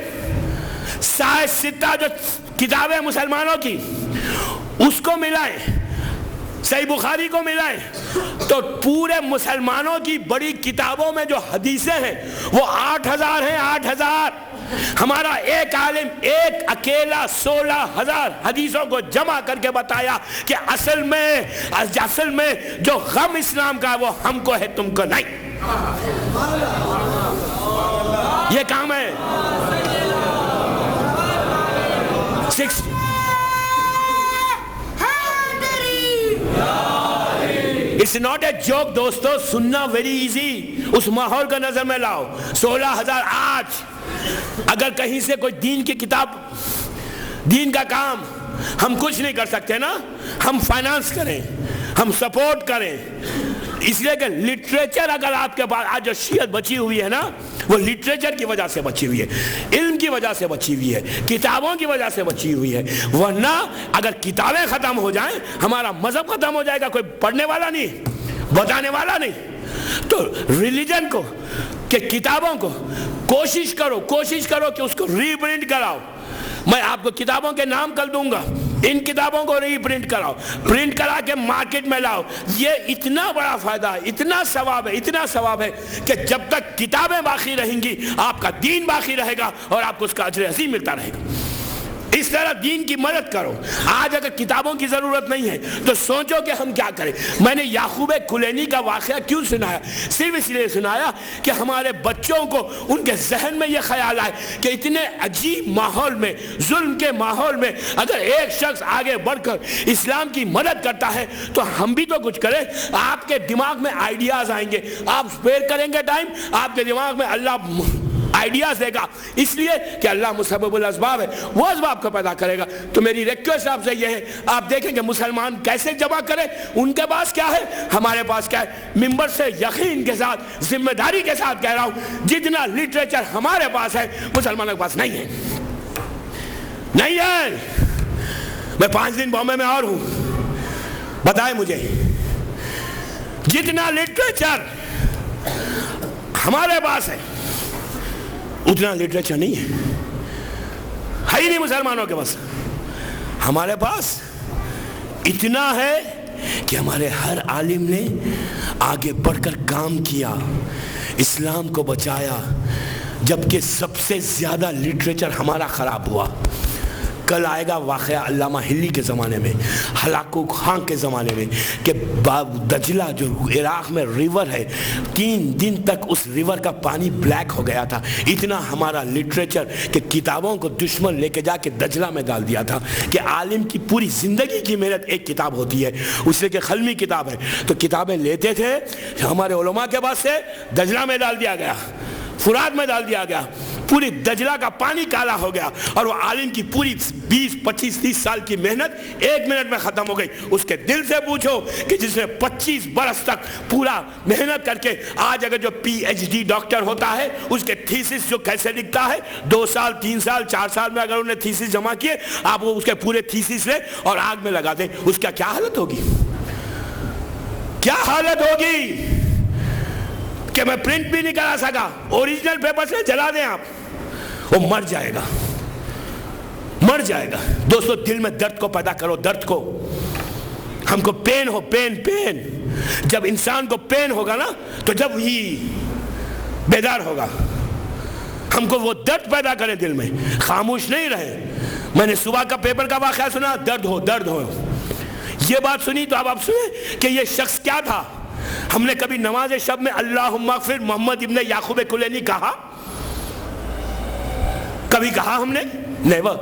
سائے ستہ جو کتابیں مسلمانوں کی، اس کو ملائیں، صحیح بخاری کو ملائیں تو پورے مسلمانوں کی بڑی کتابوں میں جو حدیثیں ہیں وہ 8,000 ہیں. 8,000. ہمارا ایک عالم ایک اکیلا 16,000 حدیثوں کو جمع کر کے بتایا کہ اصل میں جو غم اسلام کا وہ ہم کو ہے، تم کو نہیں. یہ کام ہے. It's not a joke دوستو، سننا ویری ایزی. اس ماحول کا نظر میں لاؤ. 16,000. آج اگر کہیں سے کوئی دین کی کتاب، دین کا کام ہم کچھ نہیں کر سکتے نا، ہم فائنانس کریں، ہم سپورٹ کریں. اس لیے کہ لٹریچر اگر آپ کے پاس آج جو شیعت بچی ہوئی ہے نا، وہ لٹریچر کی وجہ سے بچی ہوئی ہے، علم کی وجہ سے بچی ہوئی ہے، کتابوں کی وجہ سے بچی ہوئی ہے. ورنہ اگر کتابیں ختم ہو جائیں کہ مذہب ختم ہو جائے گا، کوئی پڑھنے والا نہیں، بتانے والا نہیں. تو ریلیجن کو، کہ کتابوں کو کوشش کرو کہ اس کو ری پرنٹ کراؤ. میں آپ کو کتابوں کے نام کل دوں گا، ان کتابوں کو ری پرنٹ کراؤ، پرنٹ کرا کے مارکیٹ میں لاؤ. یہ اتنا بڑا فائدہ ہے، اتنا ثواب ہے کہ جب تک کتابیں باقی رہیں گی آپ کا دین باقی رہے گا اور آپ کو اس کا اجر عظیم ملتا رہے گا. اس طرح دین کی مدد کرو. آج اگر کتابوں کی ضرورت نہیں ہے تو سوچو کہ ہم کیا کریں. میں نے یعقوب کلینی کا واقعہ کیوں سنایا؟ صرف اس لیے سنایا کہ ہمارے بچوں کو ان کے ذہن میں یہ خیال آئے کہ اتنے عجیب ماحول میں، ظلم کے ماحول میں اگر ایک شخص آگے بڑھ کر اسلام کی مدد کرتا ہے تو ہم بھی تو کچھ کریں. آپ کے دماغ میں آئیڈیاز آئیں گے، آپ اسپیئر کریں گے ٹائم، آپ کے دماغ میں اللہ آئیڈیاز دے گا، اس لیے کہ اللہ مسبب الاسباب ہے، وہ اسباب کو پیدا کرے گا. تو میری ریکویسٹ آپ سے یہ ہے، آپ دیکھیں کہ مسلمان کیسے جمع کریں. ان کے پاس کیا ہے، ہمارے پاس کیا ہے. ممبر سے یقین کے ساتھ، ذمہ داری کے ساتھ کہہ رہا ہوں، جتنا لٹریچر ہمارے پاس ہے مسلمانوں کے پاس نہیں ہے. میں 5 دن بامبے میں اور ہوں، بتائیں مجھے جتنا لٹریچر ہمارے پاس ہے اتنا لٹریچر نہیں ہے ہی نہیں مسلمانوں کے پاس. ہمارے پاس اتنا ہے کہ ہمارے ہر عالم نے آگے بڑھ کر کام کیا، اسلام کو بچایا، جبکہ سب سے زیادہ لٹریچر ہمارا خراب ہوا۔ کل آئے گا واقعہ علامہ ہلی کے زمانے میں، ہلاکو خان کے زمانے میں، کہ دجلہ جو عراق میں ریور ہے، 3 دن تک اس ریور کا پانی بلیک ہو گیا تھا۔ اتنا ہمارا لٹریچر کہ کتابوں کو دشمن لے کے جا کے دجلہ میں ڈال دیا تھا، کہ عالم کی پوری زندگی کی محنت ایک کتاب ہوتی ہے، اس سے کہ خلمی کتاب ہے، تو کتابیں لیتے تھے ہمارے علماء کے پاس سے، دجلہ میں ڈال دیا گیا، فرات میں ڈال دیا گیا، پوری دجلہ کا پانی کالا ہو گیا، اور وہ عالم کی پوری 20 25 30 سال کی محنت 1 منٹ میں ختم ہو گئی۔ اس کے دل سے پوچھو کہ جس نے 25 برس تک پورا محنت کر کے آج اگر جو PhD ڈاکٹر ہوتا ہے، اس کے تھیسس جو کیسے لکھتا ہے، 2 سال 3 سال 4 سال میں اگر انہیں تھیسس جمع کیے، آپ وہ اس کے پورے تھیسس لیں اور آگ میں لگا دیں، اس کا کیا حالت ہوگی؟ کیا حالت ہوگی کہ میں پرنٹ بھی نہیں کرا سکا، اوریجنل پیپر سے جلا دیں آپ، وہ مر جائے گا، مر جائے گا۔ دوستو دل میں درد کو پیدا کرو، درد کو، ہم کو پین ہو، پین جب انسان کو پین ہوگا نا تو جب ہی بیدار ہوگا، ہم کو وہ درد پیدا کرے دل میں، خاموش نہیں رہے۔ میں نے صبح کا پیپر کا واقعہ سنا، درد ہو، یہ بات سنی تو اب آپ سنیں کہ یہ شخص کیا تھا۔ ہم نے کبھی نماز شب میں اللہم اغفر محمد ابن یعقوب کلینی کہا؟ کبھی کہا ہم نے؟ نیور،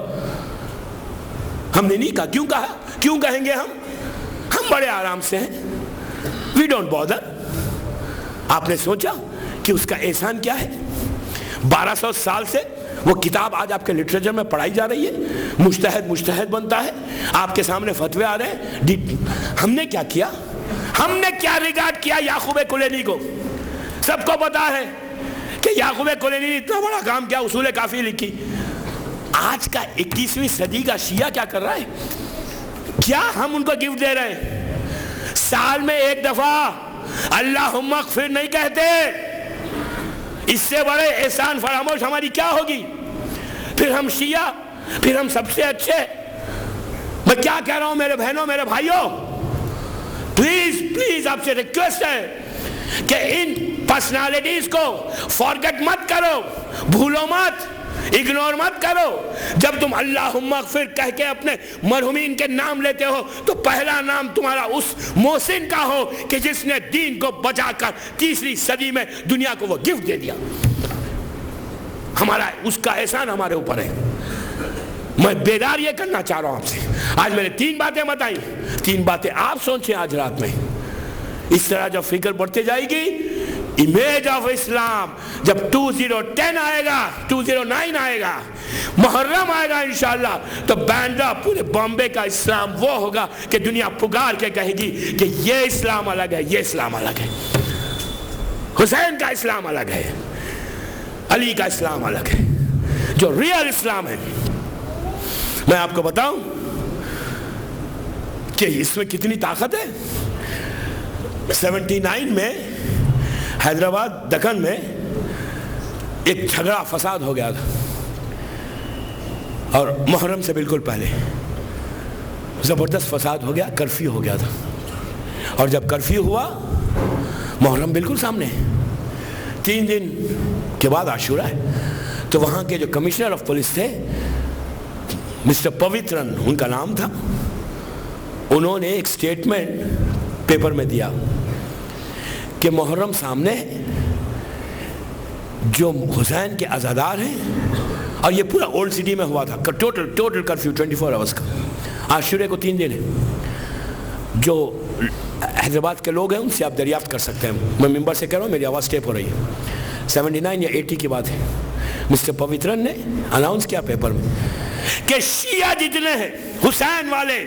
ہم نے نہیں کہا۔ کیوں کہا؟ کیوں کہیں گے ہم بڑے آرام سے ہیں، وی ڈونٹ بادر۔ آپ نے سوچا کہ اس کا احسان کیا ہے؟ 1200 سال سے وہ کتاب آج آپ کے لٹریچر میں پڑھائی جا رہی ہے، مجتہد بنتا ہے، آپ کے سامنے فتوے آ رہے ہیں۔ ہم نے کیا کیا؟ ہم نے کیا ریگارڈ کیا یعقوب کلینی کو؟ سب کو پتا ہے کہ یعقوب کلینی نے اتنا بڑا کام کیا، اصول کافی لکھی۔ آج کا 21ویں صدی کا شیعہ کیا کر رہا ہے؟ کیا ہم ان کو گفٹ دے رہے ہیں؟ سال میں 1 دفعہ اللہم اغفر نہیں کہتے، اس سے بڑے احسان فراموش ہماری کیا ہوگی؟ پھر ہم شیعہ، پھر ہم سب سے اچھے۔ میں کیا کہہ رہا ہوں میرے بہنوں، میرے بھائیوں، پلیز آپ سے ریکویسٹ ہے کہ ان پرسنالٹیز کو فارگٹ مت کرو، بھولو مت، اگنور مت کرو۔ جب تم اللہم اغفر کہہ کے اپنے مرحومین کے نام لیتے ہو تو پہلا نام تمہارا اس محسن کا ہو کہ جس نے دین کو بچا کر 3ری صدی میں دنیا کو وہ گفٹ دے دیا۔ ہمارا اس کا احسان ہمارے اوپر ہے۔ میں بیدار یہ کرنا چاہ رہا ہوں آپ سے۔ آج میں نے 3 باتیں بتائیں، 3 باتیں آپ سوچیں آج رات میں۔ اس طرح جب فکر بڑھتے جائے گی، امیج آف اسلام جب 2010 آئے گا، 2009 آئے گا، محرم آئے گا انشاءاللہ، تو بینڈا پورے بامبے کا اسلام وہ ہوگا کہ دنیا پکار کے کہے گی کہ یہ اسلام الگ ہے، یہ اسلام الگ ہے، حسین کا اسلام الگ ہے، علی کا اسلام الگ ہے، جو ریئل اسلام ہے۔ میں آپ کو بتاؤں کہ اس میں کتنی طاقت ہے۔ 79 میں حیدرآباد دکن میں ایک جھگڑا فساد ہو گیا تھا، اور محرم سے بالکل پہلے زبردست فساد ہو گیا، کرفیو ہو گیا تھا، اور جب کرفیو ہوا محرم بالکل سامنے، 3 دن کے بعد عاشورہ ہے، تو وہاں کے جو کمشنر آف پولیس تھے مسٹر پوترن ان کا نام تھا، انہوں نے ایک سٹیٹمنٹ پیپر میں دیا کہ محرم سامنے ہے، جو حسین کے عزادار ہیں، اور یہ پورا اولڈ سٹی میں ہوا تھا، ٹوٹل کرفیو 24 آورس کا، عاشورے کو 3 دن ہے۔ جو حیدرآباد کے لوگ ہیں ان سے آپ دریافت کر سکتے ہیں، میں ممبر سے کہہ رہا ہوں، میری آواز ٹیپ ہو رہی ہے، 79 یا 80 کی بات ہے۔ مسٹر پوترن نے اناؤنس کیا پیپر میں کہ شیعہ جتنے ہیں، حسین والے،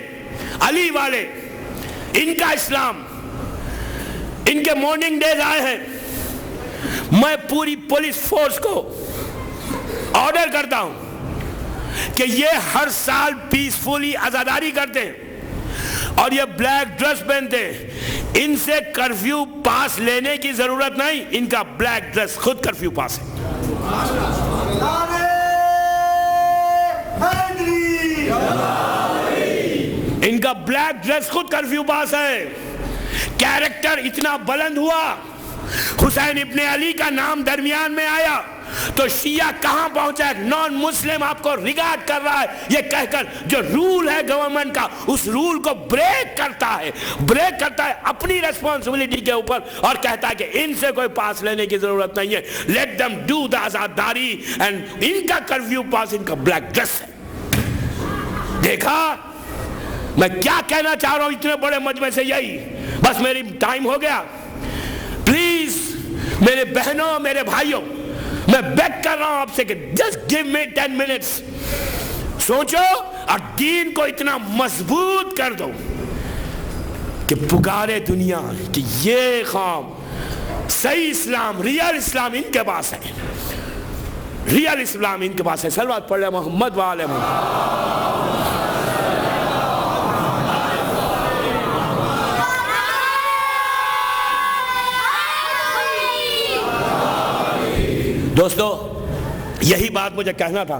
علی والے، ان کا اسلام، ان کے مارننگ ڈیز آئے ہیں، میں پوری پولیس فورس کو آرڈر کرتا ہوں کہ یہ ہر سال پیسفلی عزاداری کرتے ہیں اور یہ بلیک ڈریس پہنتے ہیں، ان سے کرفیو پاس لینے کی ضرورت نہیں، ان کا بلیک ڈریس خود کرفیو پاس ہے۔ ان کا بلیک ڈریس خود کرفیو پاس ہے. کیریکٹر اتنا بلند ہوا, حسین ابن علی کا نام درمیان میں آیا تو شیعہ کہاں پہنچا؟ نان مسلم آپ کو ریگارڈ کر رہا ہے یہ کہہ کر جو رول ہے گورنمنٹ کا, اس رول کو بریک کرتا ہے اپنی ریسپانسبلٹی کے اوپر, اور کہتا ہے کہ ان سے کوئی پاس لینے کی ضرورت نہیں ہے, لیٹ دم ڈو دا آزاداری, اینڈ ان کا کرفیو پاس ان کا بلیک ڈریس ہے. دیکھا میں کیا کہنا چاہ رہا ہوں اتنے بڑے مجمع سے؟ یہی بس, میری ٹائم ہو گیا. پلیز میرے بہنوں میرے بھائیوں, میں بیگ کر رہا ہوں آپ سے کہ just give me 10 minutes. سوچو اور دین کو اتنا مضبوط کر دو کہ پکارے دنیا کہ یہ قوم صحیح اسلام, ریئل اسلام ان کے پاس ہے, ریئل اسلام ان کے پاس ہے. صلوات پڑھ لیں محمد وآل محمد. دوستو یہی بات مجھے کہنا تھا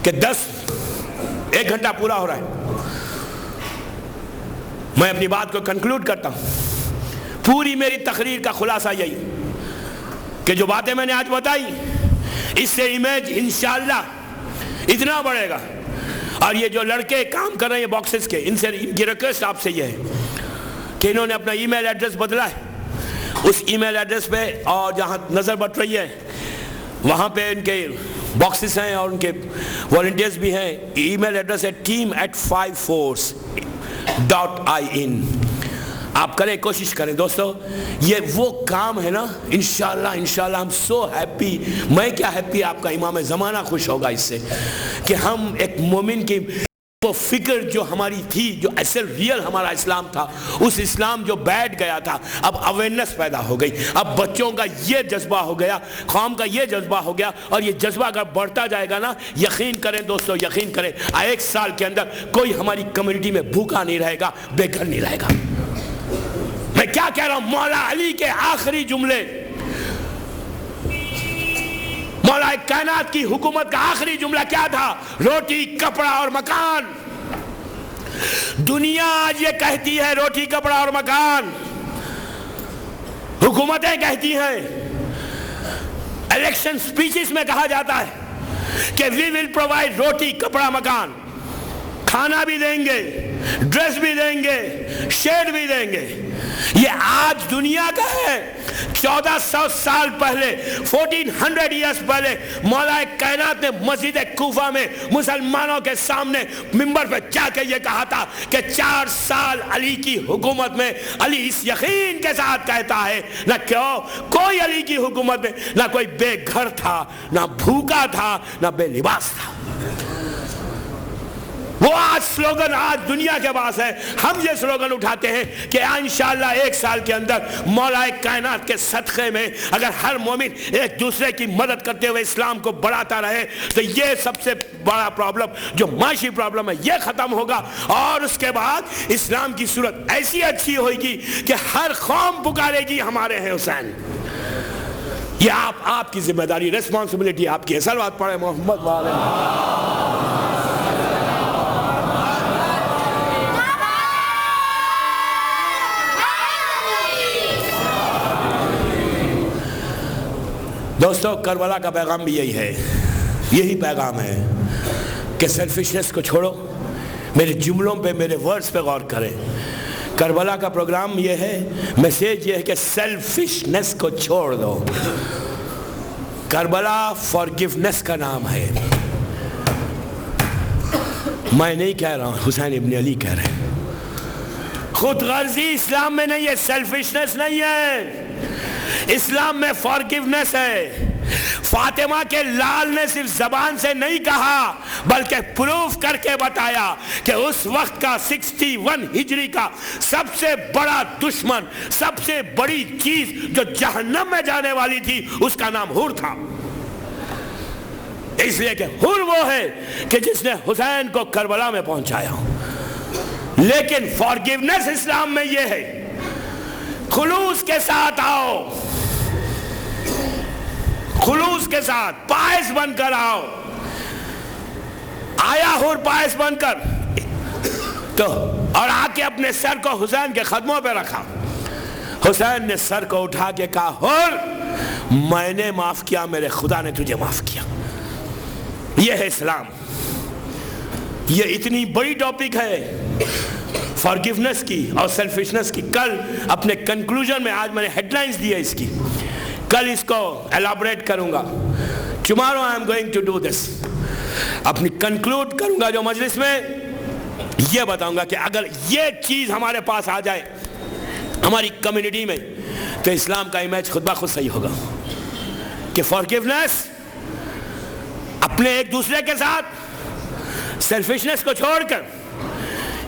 کہ 1 گھنٹہ پورا ہو رہا ہے, میں اپنی بات کو کنکلوڈ کرتا ہوں. پوری میری تقریر کا خلاصہ یہی کہ جو باتیں میں نے آج بتائی اس سے امیج انشاءاللہ اتنا بڑھے گا. اور یہ جو لڑکے کام کر رہے ہیں باکسز کے, ان کی ریکویسٹ آپ سے یہ ہے کہ انہوں نے اپنا ای میل ایڈریس بدلا ہے. اس ای میل ایڈریس پہ اور جہاں نظر بٹ رہی ہے وہاں پہ ان کے باکسز ہیں اور ان کے والنٹیئرز بھی ہیں. ای میل ایڈریس ہے team@5force.in. آپ کریں, کوشش کریں دوستو. یہ وہ کام ہے نا, انشاءاللہ ہم سو ہیپی. میں کیا ہیپی, آپ کا امام زمانہ خوش ہوگا اس سے کہ ہم ایک مومن کی وہ فکر جو ہماری تھی, جو اصل ریئل ہمارا اسلام تھا, اس اسلام جو بیٹھ گیا تھا, اب اویئرنس پیدا ہو گئی. اب بچوں کا یہ جذبہ ہو گیا, قوم کا یہ جذبہ ہو گیا, اور یہ جذبہ اگر بڑھتا جائے گا نا, یقین کریں دوستو, یقین کریں 1 سال کے اندر کوئی ہماری کمیونٹی میں بھوکا نہیں رہے گا, بے گھر نہیں رہے گا. میں کیا کہہ رہا ہوں, مولا علی کے آخری جملے, مولا کائنات کی حکومت کا آخری جملہ کیا تھا؟ روٹی کپڑا اور مکان. دنیا آج یہ کہتی ہے روٹی کپڑا اور مکان, حکومتیں کہتی ہیں, الیکشن سپیچز میں کہا جاتا ہے کہ وی ول پرووائڈ روٹی کپڑا مکان, کھانا بھی دیں گے, ڈریس بھی دیں گے, شیڈ بھی دیں گے. یہ آج دنیا کا ہے. 1400 سال پہلے 1400 ایئرز پہلے مولا کائنات نے مسجد کوفہ میں مسلمانوں کے سامنے منبر پہ جا کے یہ کہا تھا کہ 4 سال علی کی حکومت میں علی اس یقین کے ساتھ کہتا ہے نہ کوئی علی کی حکومت میں نہ کوئی بے گھر تھا, نہ بھوکا تھا, نہ بے لباس تھا. وہ آج سلوگن آج دنیا کے پاس ہے. ہم یہ سلوگن اٹھاتے ہیں کہ انشاءاللہ 1 سال کے اندر مولا کائنات کے صدقے میں اگر ہر مومن ایک دوسرے کی مدد کرتے ہوئے اسلام کو بڑھاتا رہے تو یہ سب سے بڑا پرابلم جو معاشی پرابلم ہے یہ ختم ہوگا, اور اس کے بعد اسلام کی صورت ایسی اچھی ہوئے گی کہ ہر قوم پکارے گی ہمارے ہیں حسین. یہ آپ کی ذمہ داری, ریسپانسبلٹی آپ کی ہے. صلوات پڑھیں محمد وآل محمد. دوستو کربلا کا پیغام بھی یہی ہے, یہی پیغام ہے کہ سیلفشنس کو چھوڑو. میرے جملوں پہ, میرے ورڈز پہ غور کریں. کربلا کا پروگرام یہ ہے, میسیج یہ ہے کہ سیلفشنس کو چھوڑ دو. کربلا فارگیونیس کا نام ہے. میں نہیں کہہ رہا ہوں, حسین ابن علی کہہ رہے ہیں. خود غرضی اسلام میں نہیں ہے, سیلفشنس نہیں ہے. اسلام میں فارگیونیس ہے. فاطمہ کے لال نے صرف زبان سے نہیں کہا بلکہ پروف کر کے بتایا کہ اس وقت کا 61 ہجری کا سب سے بڑا دشمن, سب سے بڑی چیز جو جہنم میں جانے والی تھی اس کا نام حور تھا. اس لیے کہ حور وہ ہے کہ جس نے حسین کو کربلا میں پہنچایا. لیکن فارگیونیس اسلام میں یہ ہے, خلوص کے ساتھ آؤ, خلوص کے ساتھ پائس بن کر آؤ. آیا حور پائس بن کر, تو اور آ کے اپنے سر کو حسین کے قدموں پہ رکھا. حسین نے سر کو اٹھا کے کہا حر میں نے معاف کیا, میرے خدا نے تجھے معاف کیا. یہ ہے اسلام. یہ اتنی بڑی ٹاپک ہے فارگیونیس کی اور سیلفشنس کی. کل اپنے کنکلوژن میں, آج میں نے ہیڈ لائنز دی ہے اس کی, کل اس کو ایلابریٹ کروں گا. Tomorrow I am going to do this. اپنی کنکلوڈ کروں گا جو مجلس میں, یہ بتاؤں گا کہ اگر یہ چیز ہمارے پاس آ جائے ہماری کمیونٹی میں تو اسلام کا امیج خود بخود صحیح ہوگا. کہ فارگیونیس, اپنے ایک دوسرے کے ساتھ سیلفشنس کو چھوڑ کر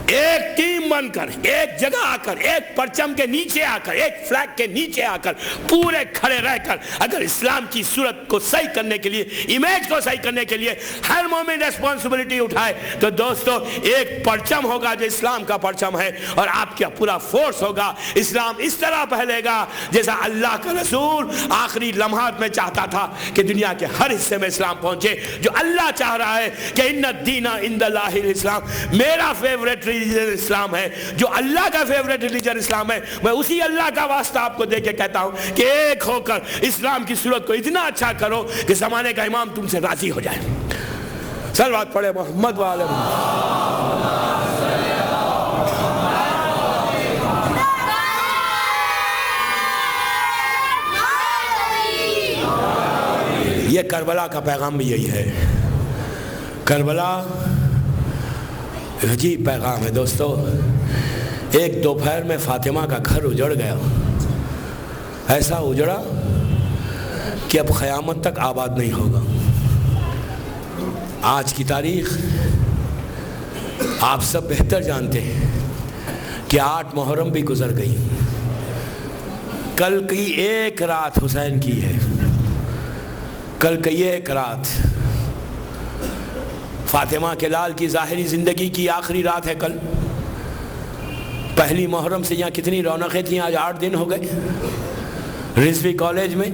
ایک ٹیم بن کر, ایک جگہ آ کر, ایک پرچم کے نیچے آ کر, ایک فلیگ کے نیچے آ کر پورے کھڑے رہ کر اگر اسلام کی صورت کو صحیح کرنے کے لیے, امیج کو صحیح کرنے کے لیے ہر مومن ریسپانسبلٹی اٹھائے تو دوستو ایک پرچم ہوگا جو اسلام کا پرچم ہے, اور آپ کا پورا فورس ہوگا. اسلام اس طرح پھیلے گا جیسا اللہ کا رسول آخری لمحات میں چاہتا تھا کہ دنیا کے ہر حصے میں اسلام پہنچے. جو اللہ چاہ رہا ہے کہ ان الدین عند اللہ الاسلام, میرا فیوریٹ ریلیجن اسلام ہے, جو اللہ کا فیوریٹ ریلیجن اسلام ہے. میں اسی اللہ کا واسطہ آپ کو دے کے کہتا ہوں کہ ایک ہو کر اسلام کی صورت کو اتنا اچھا کرو کہ زمانے کا امام تم سے راضی ہو جائے. صلوات پڑھے محمد والے محمد. یہ کربلا کا پیغام بھی یہی ہے. کربلا عجیب پیغام ہے دوستو. ایک دوپہر میں فاطمہ کا گھر اجڑ گیا, ایسا اجڑا کہ اب قیامت تک آباد نہیں ہوگا. آج کی تاریخ آپ سب بہتر جانتے ہیں کہ 8 محرم بھی گزر گئی. کل کی ایک رات حسین کی ہے, کل کی ایک رات فاطمہ کے لال کی ظاہری زندگی کی آخری رات ہے کل. پہلی محرم سے یہاں کتنی رونقیں تھیں, آج 8 دن ہو گئے. رضوی کالج میں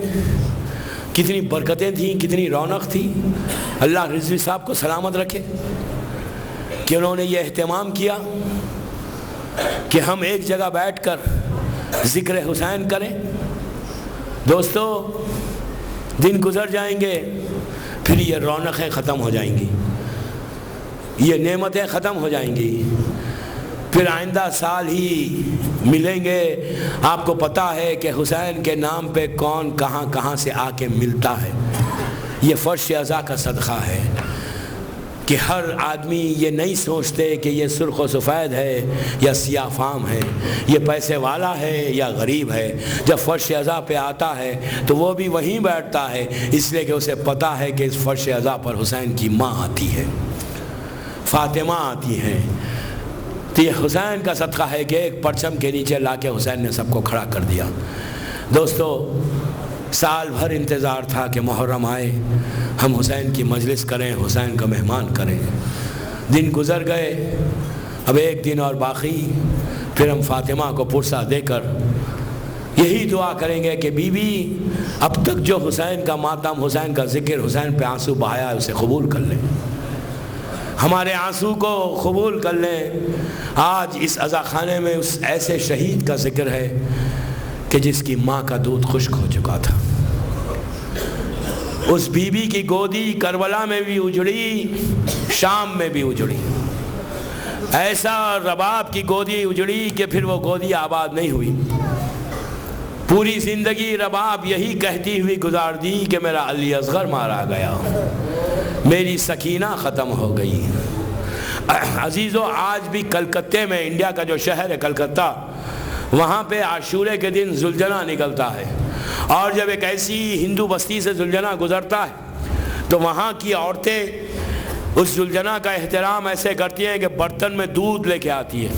کتنی برکتیں تھیں, کتنی رونق تھی. اللہ رضوی صاحب کو سلامت رکھے کہ انہوں نے یہ اہتمام کیا کہ ہم ایک جگہ بیٹھ کر ذکر حسین کریں. دوستو دن گزر جائیں گے, پھر یہ رونقیں ختم ہو جائیں گی, یہ نعمتیں ختم ہو جائیں گی. پھر آئندہ سال ہی ملیں گے. آپ کو پتہ ہے کہ حسین کے نام پہ کون کہاں کہاں سے آ کے ملتا ہے. یہ فرش عزا کا صدقہ ہے کہ ہر آدمی یہ نہیں سوچتے کہ یہ سرخ و سفید ہے یا سیاہ فام ہے, یہ پیسے والا ہے یا غریب ہے. جب فرش عزا پہ آتا ہے تو وہ بھی وہیں بیٹھتا ہے, اس لیے کہ اسے پتہ ہے کہ اس فرش عزا پر حسین کی ماں آتی ہے, فاطمہ آتی ہیں. تو یہ حسین کا صدقہ ہے کہ ایک پرچم کے نیچے لا کے حسین نے سب کو کھڑا کر دیا. دوستو سال بھر انتظار تھا کہ محرم آئے, ہم حسین کی مجلس کریں, حسین کا مہمان کریں. دن گزر گئے, اب ایک دن اور باقی. پھر ہم فاطمہ کو پرسہ دے کر یہی دعا کریں گے کہ بی بی اب تک جو حسین کا ماتم, حسین کا ذکر, حسین پہ آنسو بہایا ہے اسے قبول کر لیں, ہمارے آنسو کو قبول کر لیں. آج اس عزا خانے میں اس ایسے شہید کا ذکر ہے کہ جس کی ماں کا دودھ خشک ہو چکا تھا. اس بی بی کی گودی کربلا میں بھی اجڑی, شام میں بھی اجڑی. ایسا رباب کی گودی اجڑی کہ پھر وہ گودی آباد نہیں ہوئی. پوری زندگی رباب یہی کہتی ہوئی گزار دی کہ میرا علی اصغر مارا گیا, میری سکینہ ختم ہو گئی. عزیزو آج بھی کلکتے میں, انڈیا کا جو شہر ہے کلکتہ, وہاں پہ عاشورے کے دن زلجنا نکلتا ہے, اور جب ایک ایسی ہندو بستی سے زلجنا گزرتا ہے تو وہاں کی عورتیں اس زلجنا کا احترام ایسے کرتی ہیں کہ برتن میں دودھ لے کے آتی ہیں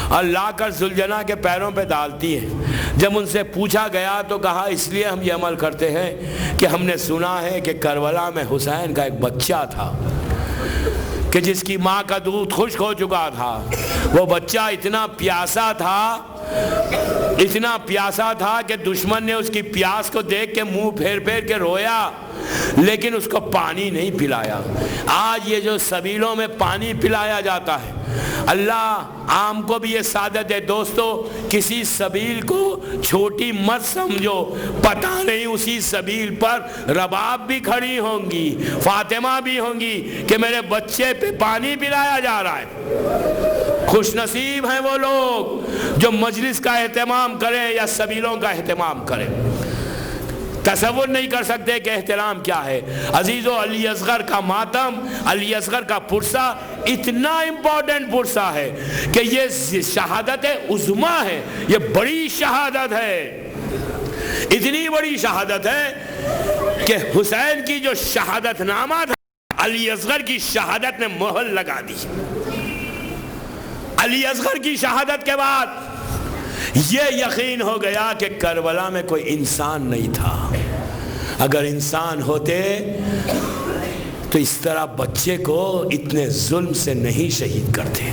اور لا کر زلجنا کے پیروں پہ ڈالتی ہے. جب ان سے پوچھا گیا تو کہا اس لیے ہم یہ عمل کرتے ہیں کہ ہم نے سنا ہے کہ کربلا میں حسین کا ایک بچہ تھا کہ جس کی ماں کا دودھ خشک ہو چکا تھا. وہ بچہ اتنا پیاسا تھا کہ دشمن نے اس کی پیاس کو دیکھ کے منہ پھیر پھیر کے رویا. لیکن اس کو پانی نہیں پلایا۔ آج یہ جو سبیلوں میں پانی پلایا جاتا ہے، اللہ عام کو بھی یہ سعادت ہے دوستو، کسی سبیل کو چھوٹی مت سمجھو، پتہ نہیں اسی سبیل پر رباب بھی کھڑی ہوں گی، فاطمہ بھی ہوں گی کہ میرے بچے پہ پانی پلایا جا رہا ہے۔ خوش نصیب ہیں وہ لوگ جو مجلس کا اہتمام کریں یا سبیلوں کا اہتمام کریں۔ تصور نہیں کر سکتے کہ احترام کیا ہے۔ عزیزو، علی اصغر کا ماتم، علی اصغر کا پرسہ اتنا امپورٹنٹ پرسہ ہے کہ یہ شہادت عظمیٰ ہے، یہ بڑی شہادت ہے، اتنی بڑی شہادت ہے کہ حسین کی جو شہادت نامہ تھا، علی اصغر کی شہادت نے مہر لگا دی۔ علی اصغر کی شہادت کے بعد یہ یقین ہو گیا کہ کربلا میں کوئی انسان نہیں تھا۔ اگر انسان ہوتے تو اس طرح بچے کو اتنے ظلم سے نہیں شہید کرتے۔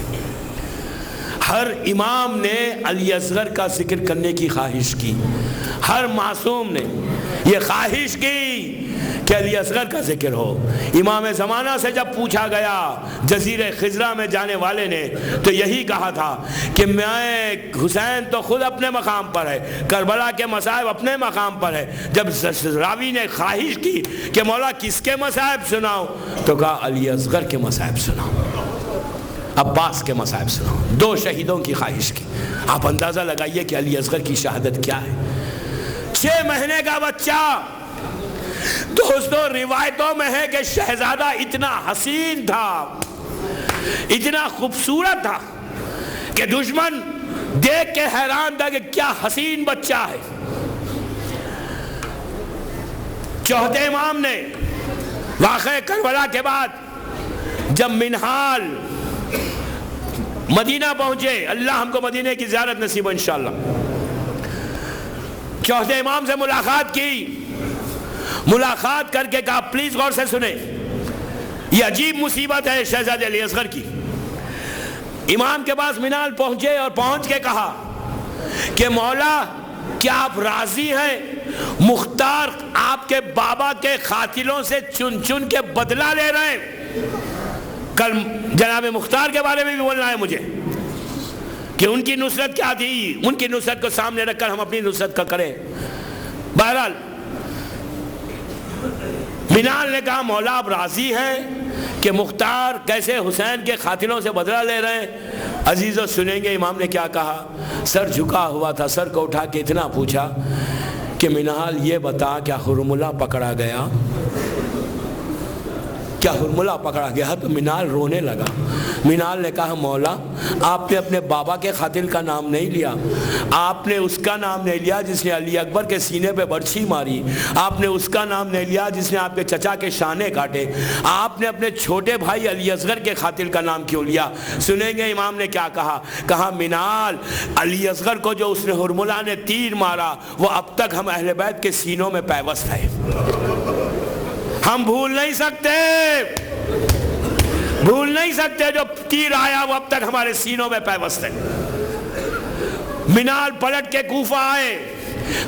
ہر امام نے علی اصغر کا ذکر کرنے کی خواہش کی، ہر معصوم نے یہ خواہش کی کہ علی اصغر کا ذکر ہو۔ امام زمانہ سے جب پوچھا گیا جزیرہ خضرہ میں جانے والے نے تو یہی کہا تھا کہ میں حسین تو خود اپنے مقام پر ہے، کربلا کے مصائب اپنے مقام پر ہے۔ جب راوی نے خواہش کی کہ مولا کس کے مصائب سناؤ تو کہا علی اصغر کے مصائب سناؤ، عباس کے مصائب سناؤ۔ دو شہیدوں کی خواہش کی۔ آپ اندازہ لگائیے کہ علی اصغر کی شہادت کیا ہے۔ 6 مہینے کا بچہ، دوستو روایتوں میں ہے کہ شہزادہ اتنا حسین تھا، اتنا خوبصورت تھا کہ دشمن دیکھ کے حیران تھا کہ کیا حسین بچہ ہے۔ چوتھے امام نے واقعہ کربلا کے بعد جب منہال مدینہ پہنچے، اللہ ہم کو مدینہ کی زیارت نصیب انشاءاللہ، چوتھے امام سے ملاقات کی، ملاقات کر کے کہا پلیز غور سے سنیں، یہ عجیب مصیبت ہے شہزادے علی اصغر کی۔ امام کے پاس منال پہنچے اور پہنچ کے کہا کہ مولا کیا آپ راضی ہیں؟ مختار آپ کے بابا کے قاتلوں سے چن چن کے بدلہ لے رہے ہیں۔ کل جناب مختار کے بارے میں بھی بولنا ہے مجھے کہ ان کی نصرت کیا تھی، ان کی نصرت کو سامنے رکھ کر ہم اپنی نصرت کا کریں۔ بہرحال منال نے کہا مولا آپ راضی ہیں کہ مختار کیسے حسین کے قاتلوں سے بدلہ لے رہے ہیں؟ عزیزو سنیں گے امام نے کیا کہا۔ سر جھکا ہوا تھا، سر کو اٹھا کے اتنا پوچھا کہ منال یہ بتا کیا ہرملہ پکڑا گیا؟ کیا ہرملہ پکڑا گیا؟ تو منال رونے لگا۔ منال نے کہا مولا آپ نے اپنے بابا کے قاتل کا نام نہیں لیا، آپ نے اس کا نام نہیں لیا جس نے علی اکبر کے سینے پہ برچھی ماری، آپ نے اس کا نام نہیں لیا جس نے آپ کے چچا کے شانے کاٹے، آپ نے اپنے چھوٹے بھائی علی اصغر کے قاتل کا نام کیوں لیا؟ سنیں گے امام نے کیا کہا۔ کہا منال علی اصغر کو جو اس نے ہرملہ نے تیر مارا وہ اب تک ہم اہل بیت کے سینوں میں پیوست ہے، ہم بھول نہیں سکتے، بھول نہیں سکتے، جو تیر آیا وہ اب تک ہمارے سینوں میں پیوست ہے۔ منال پلٹ کے کوفہ آئے،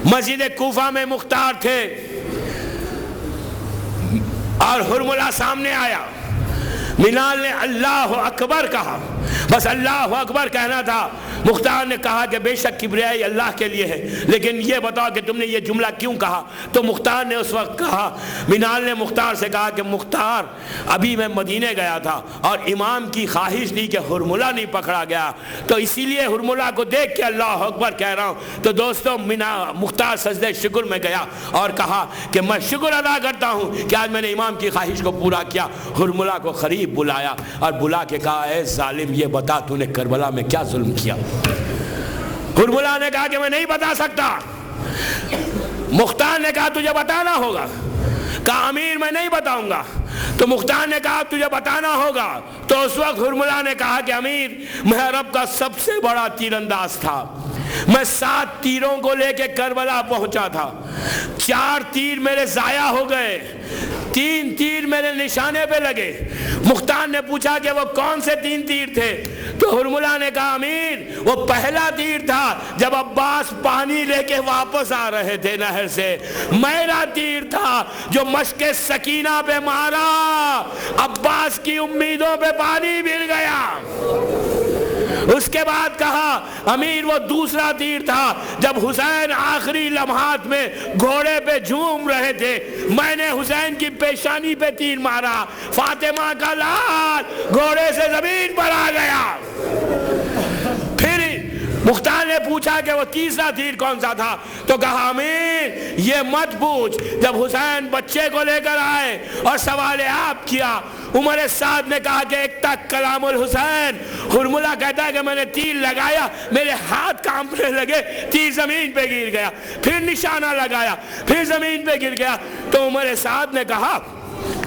مسجد کوفہ میں مختار تھے اور ہرملہ سامنے آیا۔ منال نے اللہ اکبر کہا، بس اللہ اکبر کہنا تھا۔ مختار نے کہا کہ بے شک کبریائی اللہ کے لیے ہے، لیکن یہ بتاؤ کہ تم نے یہ جملہ کیوں کہا؟ تو مختار نے اس وقت کہا، منال نے مختار سے کہا کہ مختار ابھی میں مدینے گیا تھا اور امام کی خواہش تھی کہ ہرملہ نہیں پکڑا گیا، تو اسی لیے ہرملہ کو دیکھ کے اللہ اکبر کہہ رہا ہوں۔ تو دوستوں مختار سجدہ شکر میں گیا اور کہا کہ میں شکر ادا کرتا ہوں کہ آج میں نے امام کی خواہش کو پورا کیا۔ ہرملہ کو قریب بلایا اور بلا کے کہا اے ظالم یہ بتا تو نے کربلا میں کیا ظلم کیا؟ ہرملہ نے کہا کہ میں نہیں بتا سکتا۔ مختار نے کہا تجھے بتانا ہوگا۔ کہا امیر میں نہیں بتاؤں گا۔ تو مختار نے کہا تجھے بتانا ہوگا۔ تو اس وقت ہرملہ نے کہا کہ امیر میں عرب کا سب سے بڑا تیر انداز تھا، میں 7 تیروں کو لے کے کربلا پہنچا تھا، 4 تیر میرے ضائع ہو گئے، 3 تیر میرے نشانے پہ لگے۔ مختار نے پوچھا کہ وہ کون سے 3 تیر تھے؟ تو ہرملہ نے کہا امیر وہ پہلا تیر تھا جب عباس پانی لے کے واپس آ رہے تھے نہر سے، میرا تیر تھا جو مشق سکینہ پہ مارا، عباس کی امیدوں پہ پانی گر گیا۔ اس کے بعد کہا امیر وہ دوسرا تیر تھا جب حسین آخری لمحات میں گھوڑے پہ جھوم رہے تھے، میں نے حسین کی پیشانی پہ تیر مارا، فاطمہ کا لال گھوڑے سے زمین پر آ گیا۔ پھر مختار نے پوچھا کہ وہ تیسرا تیر کون سا تھا؟ تو کہا امیر یہ مت پوچھ، جب حسین بچے کو لے کر آئے اور سوال آپ کیا، عمر سعد نے کہا کہ ایک تک کلام الحسین۔ ہرملہ کہتا ہے کہ میں نے تیر لگایا، میرے ہاتھ کانپنے لگے، تیر زمین پہ گر گیا، پھر نشانہ لگایا، پھر زمین پہ گر گیا۔ تو عمر سعد نے کہا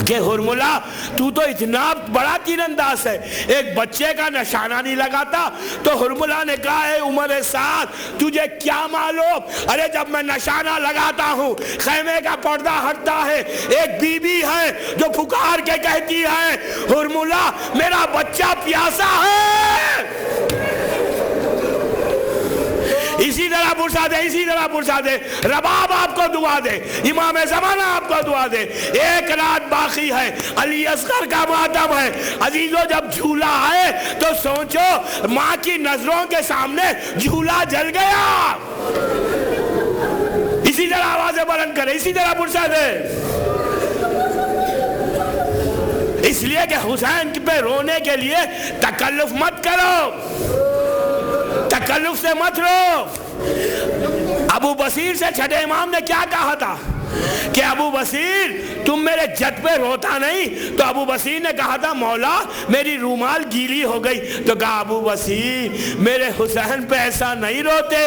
کہ ہرملہ تو اتنا بڑا تیر انداز ہے، ایک بچے کا نشانہ نہیں لگاتا۔ تو ہرملہ نے کہا اے عمر سعد تجھے کیا معلوم، ارے جب میں نشانہ لگاتا ہوں خیمے کا پردہ ہٹتا ہے، ایک بی بی ہے جو پکار کے کہتی ہے ہرملہ میرا بچہ پیاسا ہے۔ اسی طرح پرسا دے، اسی طرح پرسا دے، رباب آپ کو دعا دے، امام زمانہ آپ کو دعا دے۔ ایک رات باقی ہے، علی اصغر کا ماتم ہے۔ عزیزو جب جھولا آئے تو سوچو ماں کی نظروں کے سامنے جھولا جل گیا۔ اسی طرح آوازیں بلند کرے، اسی طرح پرسا دے۔ اس لیے کہ حسین پہ رونے کے لیے تکلف مت کرو، تکلف سے مت رو۔ ابو بصیر سے چھٹے امام نے کیا کہا تھا کہ ابو بصیر تم میرے جد پہ روتا نہیں؟ تو ابو بصیر نے کہا تھا مولا میری رومال گیلی ہو گئی۔ تو کہا ابو بصیر میرے حسین پہ ایسا نہیں روتے،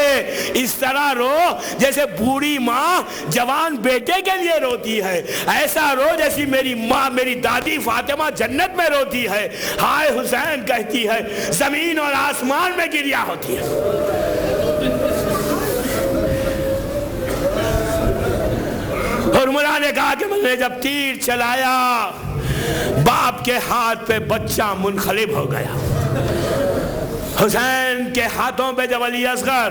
اس طرح رو جیسے بوڑھی ماں جوان بیٹے کے لیے روتی ہے، ایسا رو جیسی میری ماں میری دادی فاطمہ جنت میں روتی ہے، ہائے حسین کہتی ہے، زمین اور آسمان میں گریا ہوتی ہے۔ ہرملہ نے کہا کہ میں نے جب تیر چلایا باپ کے ہاتھ پہ بچہ منقلب ہو گیا۔ حسین کے ہاتھوں پہ جب علی اصغر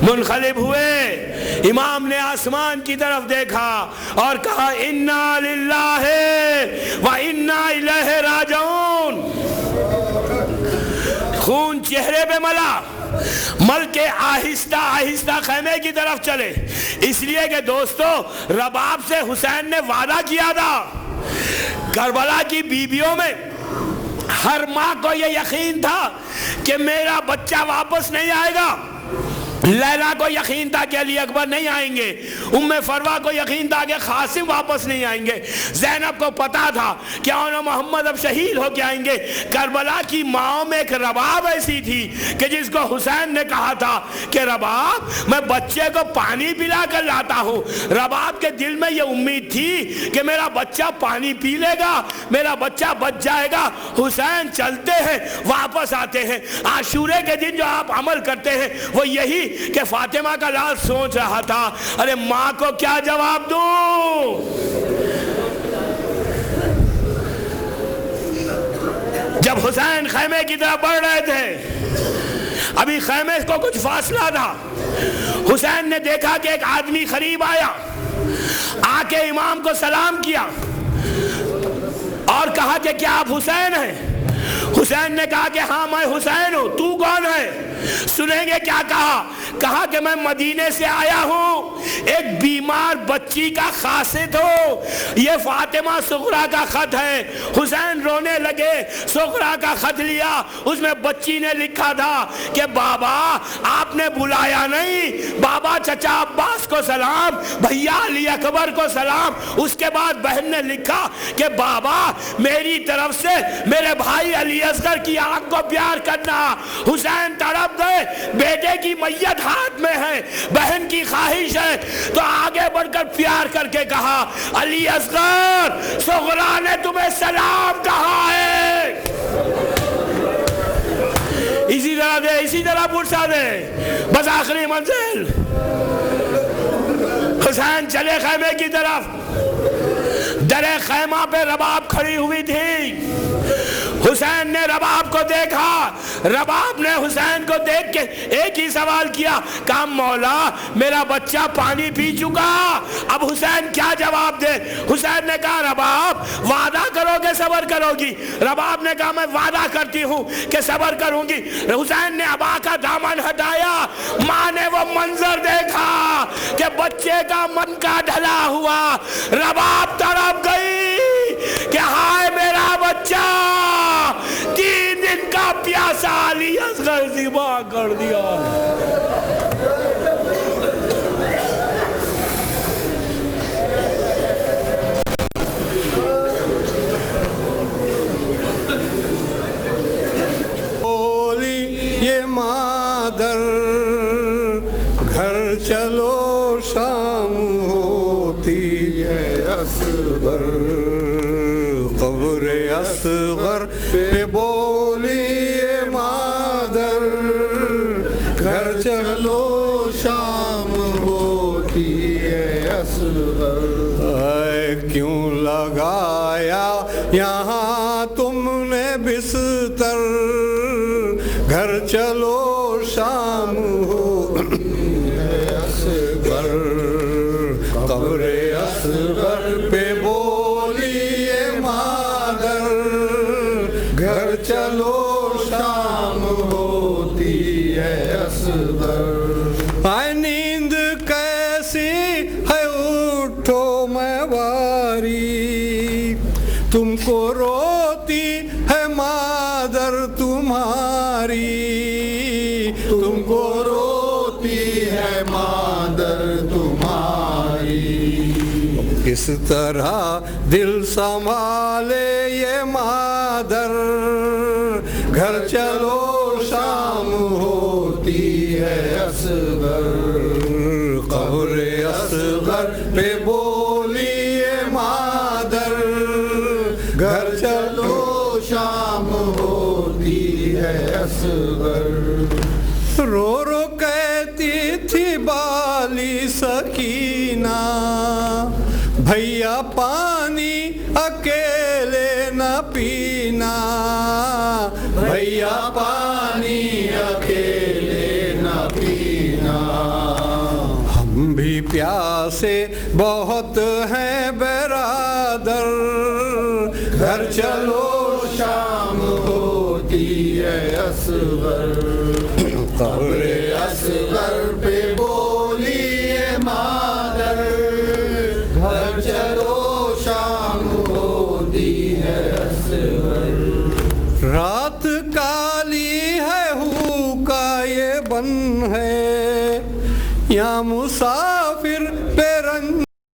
منقلب ہوئے، امام نے آسمان کی طرف دیکھا اور کہا انا للہ و انا الیہ راجعون۔ خون چہرے پہ مل کے آہستہ آہستہ خیمے کی طرف چلے، اس لیے کہ دوستو رباب سے حسین نے وعدہ کیا تھا۔ کربلا کی بیویوں میں ہر ماں کو یہ یقین تھا کہ میرا بچہ واپس نہیں آئے گا۔ لیلا کو یقین تھا کہ علی اکبر نہیں آئیں گے، ام فروہ کو یقین تھا کہ قاسم واپس نہیں آئیں گے، زینب کو پتا تھا کہ محمد اب شہید ہو کے آئیں گے۔ کربلا کی ماں میں ایک رباب ایسی تھی کہ جس کو حسین نے کہا تھا کہ رباب میں بچے کو پانی پلا کر لاتا ہوں۔ رباب کے دل میں یہ امید تھی کہ میرا بچہ پانی پی لے گا، میرا بچہ بچ جائے گا۔ حسین چلتے ہیں واپس آتے ہیں، عاشورے کے دن جو آپ عمل کرتے ہیں وہ یہی کہ فاطمہ کا لال سوچ رہا تھا ارے ماں کو کیا جواب دوں۔ جب حسین خیمے کی طرف بڑھ رہے تھے، ابھی خیمے کو کچھ فاصلہ تھا، حسین نے دیکھا کہ ایک آدمی قریب آیا، آ کے امام کو سلام کیا اور کہا کہ کیا آپ حسین ہیں؟ حسین نے کہا کہ ہاں میں حسین ہوں، تو کون ہے؟ سنیں گے کیا کہا؟ کہا کہ میں مدینے سے آیا ہوں، ایک بیمار بچی کا قاصد ہو، یہ فاطمہ صغرا کا خط ہے۔ حسین رونے لگے، صغرا کا خط لیا، اس میں بچی نے لکھا تھا کہ بابا آپ نے بلایا نہیں، بابا چچا عباس کو سلام، بھیا علی اکبر کو سلام۔ اس کے بعد بہن نے لکھا کہ بابا میری طرف سے میرے بھائی علی اصغر کی آنکھ کو پیار کرنا۔ حسین تڑپ گئے، بیٹے کی میت ہاتھ میں ہے، بہن کی خواہش ہے، تو آگے بڑھ کر پیار کر کے کہا علی اصغر صغرا نے تمہیں سلام کہا ہے۔ اسی طرح دے، اسی طرح پرسا دے، بس آخری منزل۔ حسین چلے خیمے کی طرف، در خیمہ پہ رباب کھڑی ہوئی تھی۔ حسین نے رباب کو دیکھا، رباب نے حسین کو دیکھ کے ایک ہی سوال کیا، کہا مولا میرا بچہ پانی پی چکا، اب حسین کیا جواب دے؟ حسین نے کہا رباب وعدہ کرو گے صبر کرو گی؟ رباب نے کہا میں وعدہ کرتی ہوں کہ صبر کروں گی۔ حسین نے ابا کا دامن ہٹایا، ماں نے وہ منظر دیکھا کہ بچے کا من کا ڈھلا ہوا، رباب تڑپ گئی کہ ہائے میرا بچہ، 3 دن کا پیاسا علی اصغر ذبح کر دیا۔ مادر گھر چلو شام ہوتی ہے اصغر، قبر اصغر پہ بولی یہ مادر، گھر چلو شام ہوتی ہے اصغر، کیوں لگایا یہاں تم نے بستر، گھر چلو شام ہو اصغر، قبر اصغر پہ بولی یہ مادر، گھر چلو شام ہوتی ہے اصغر، آئے نیند کیسی ہے اٹھو میں واری، تم کو روتی ہے مادر تمہاری، تم کو روتی ہے مادر تمہاری، کس طرح دل سنبھالے یہ مادر، گھر چلو شام ہوتی ہے اصغر، قبر اصغر پہ بولی یہ مادر، گھر چلو شام ہوتی ہے اصغر، رو رو کہتی تھی بالی سکینہ، بھیا پانی اکیلے نہ پینا، بھیا پانی اکیلے نہ پینا، ہم بھی پیاسے بہت ہیں برادر، گھر چلو شام ہوتی ہے اصغر، قبر اصغر پہ بولی یہ مادر، گھر چلو شام ہوتی ہے اصغر، رات کالی ہے ہو کا یہ بن ہے یا مسافر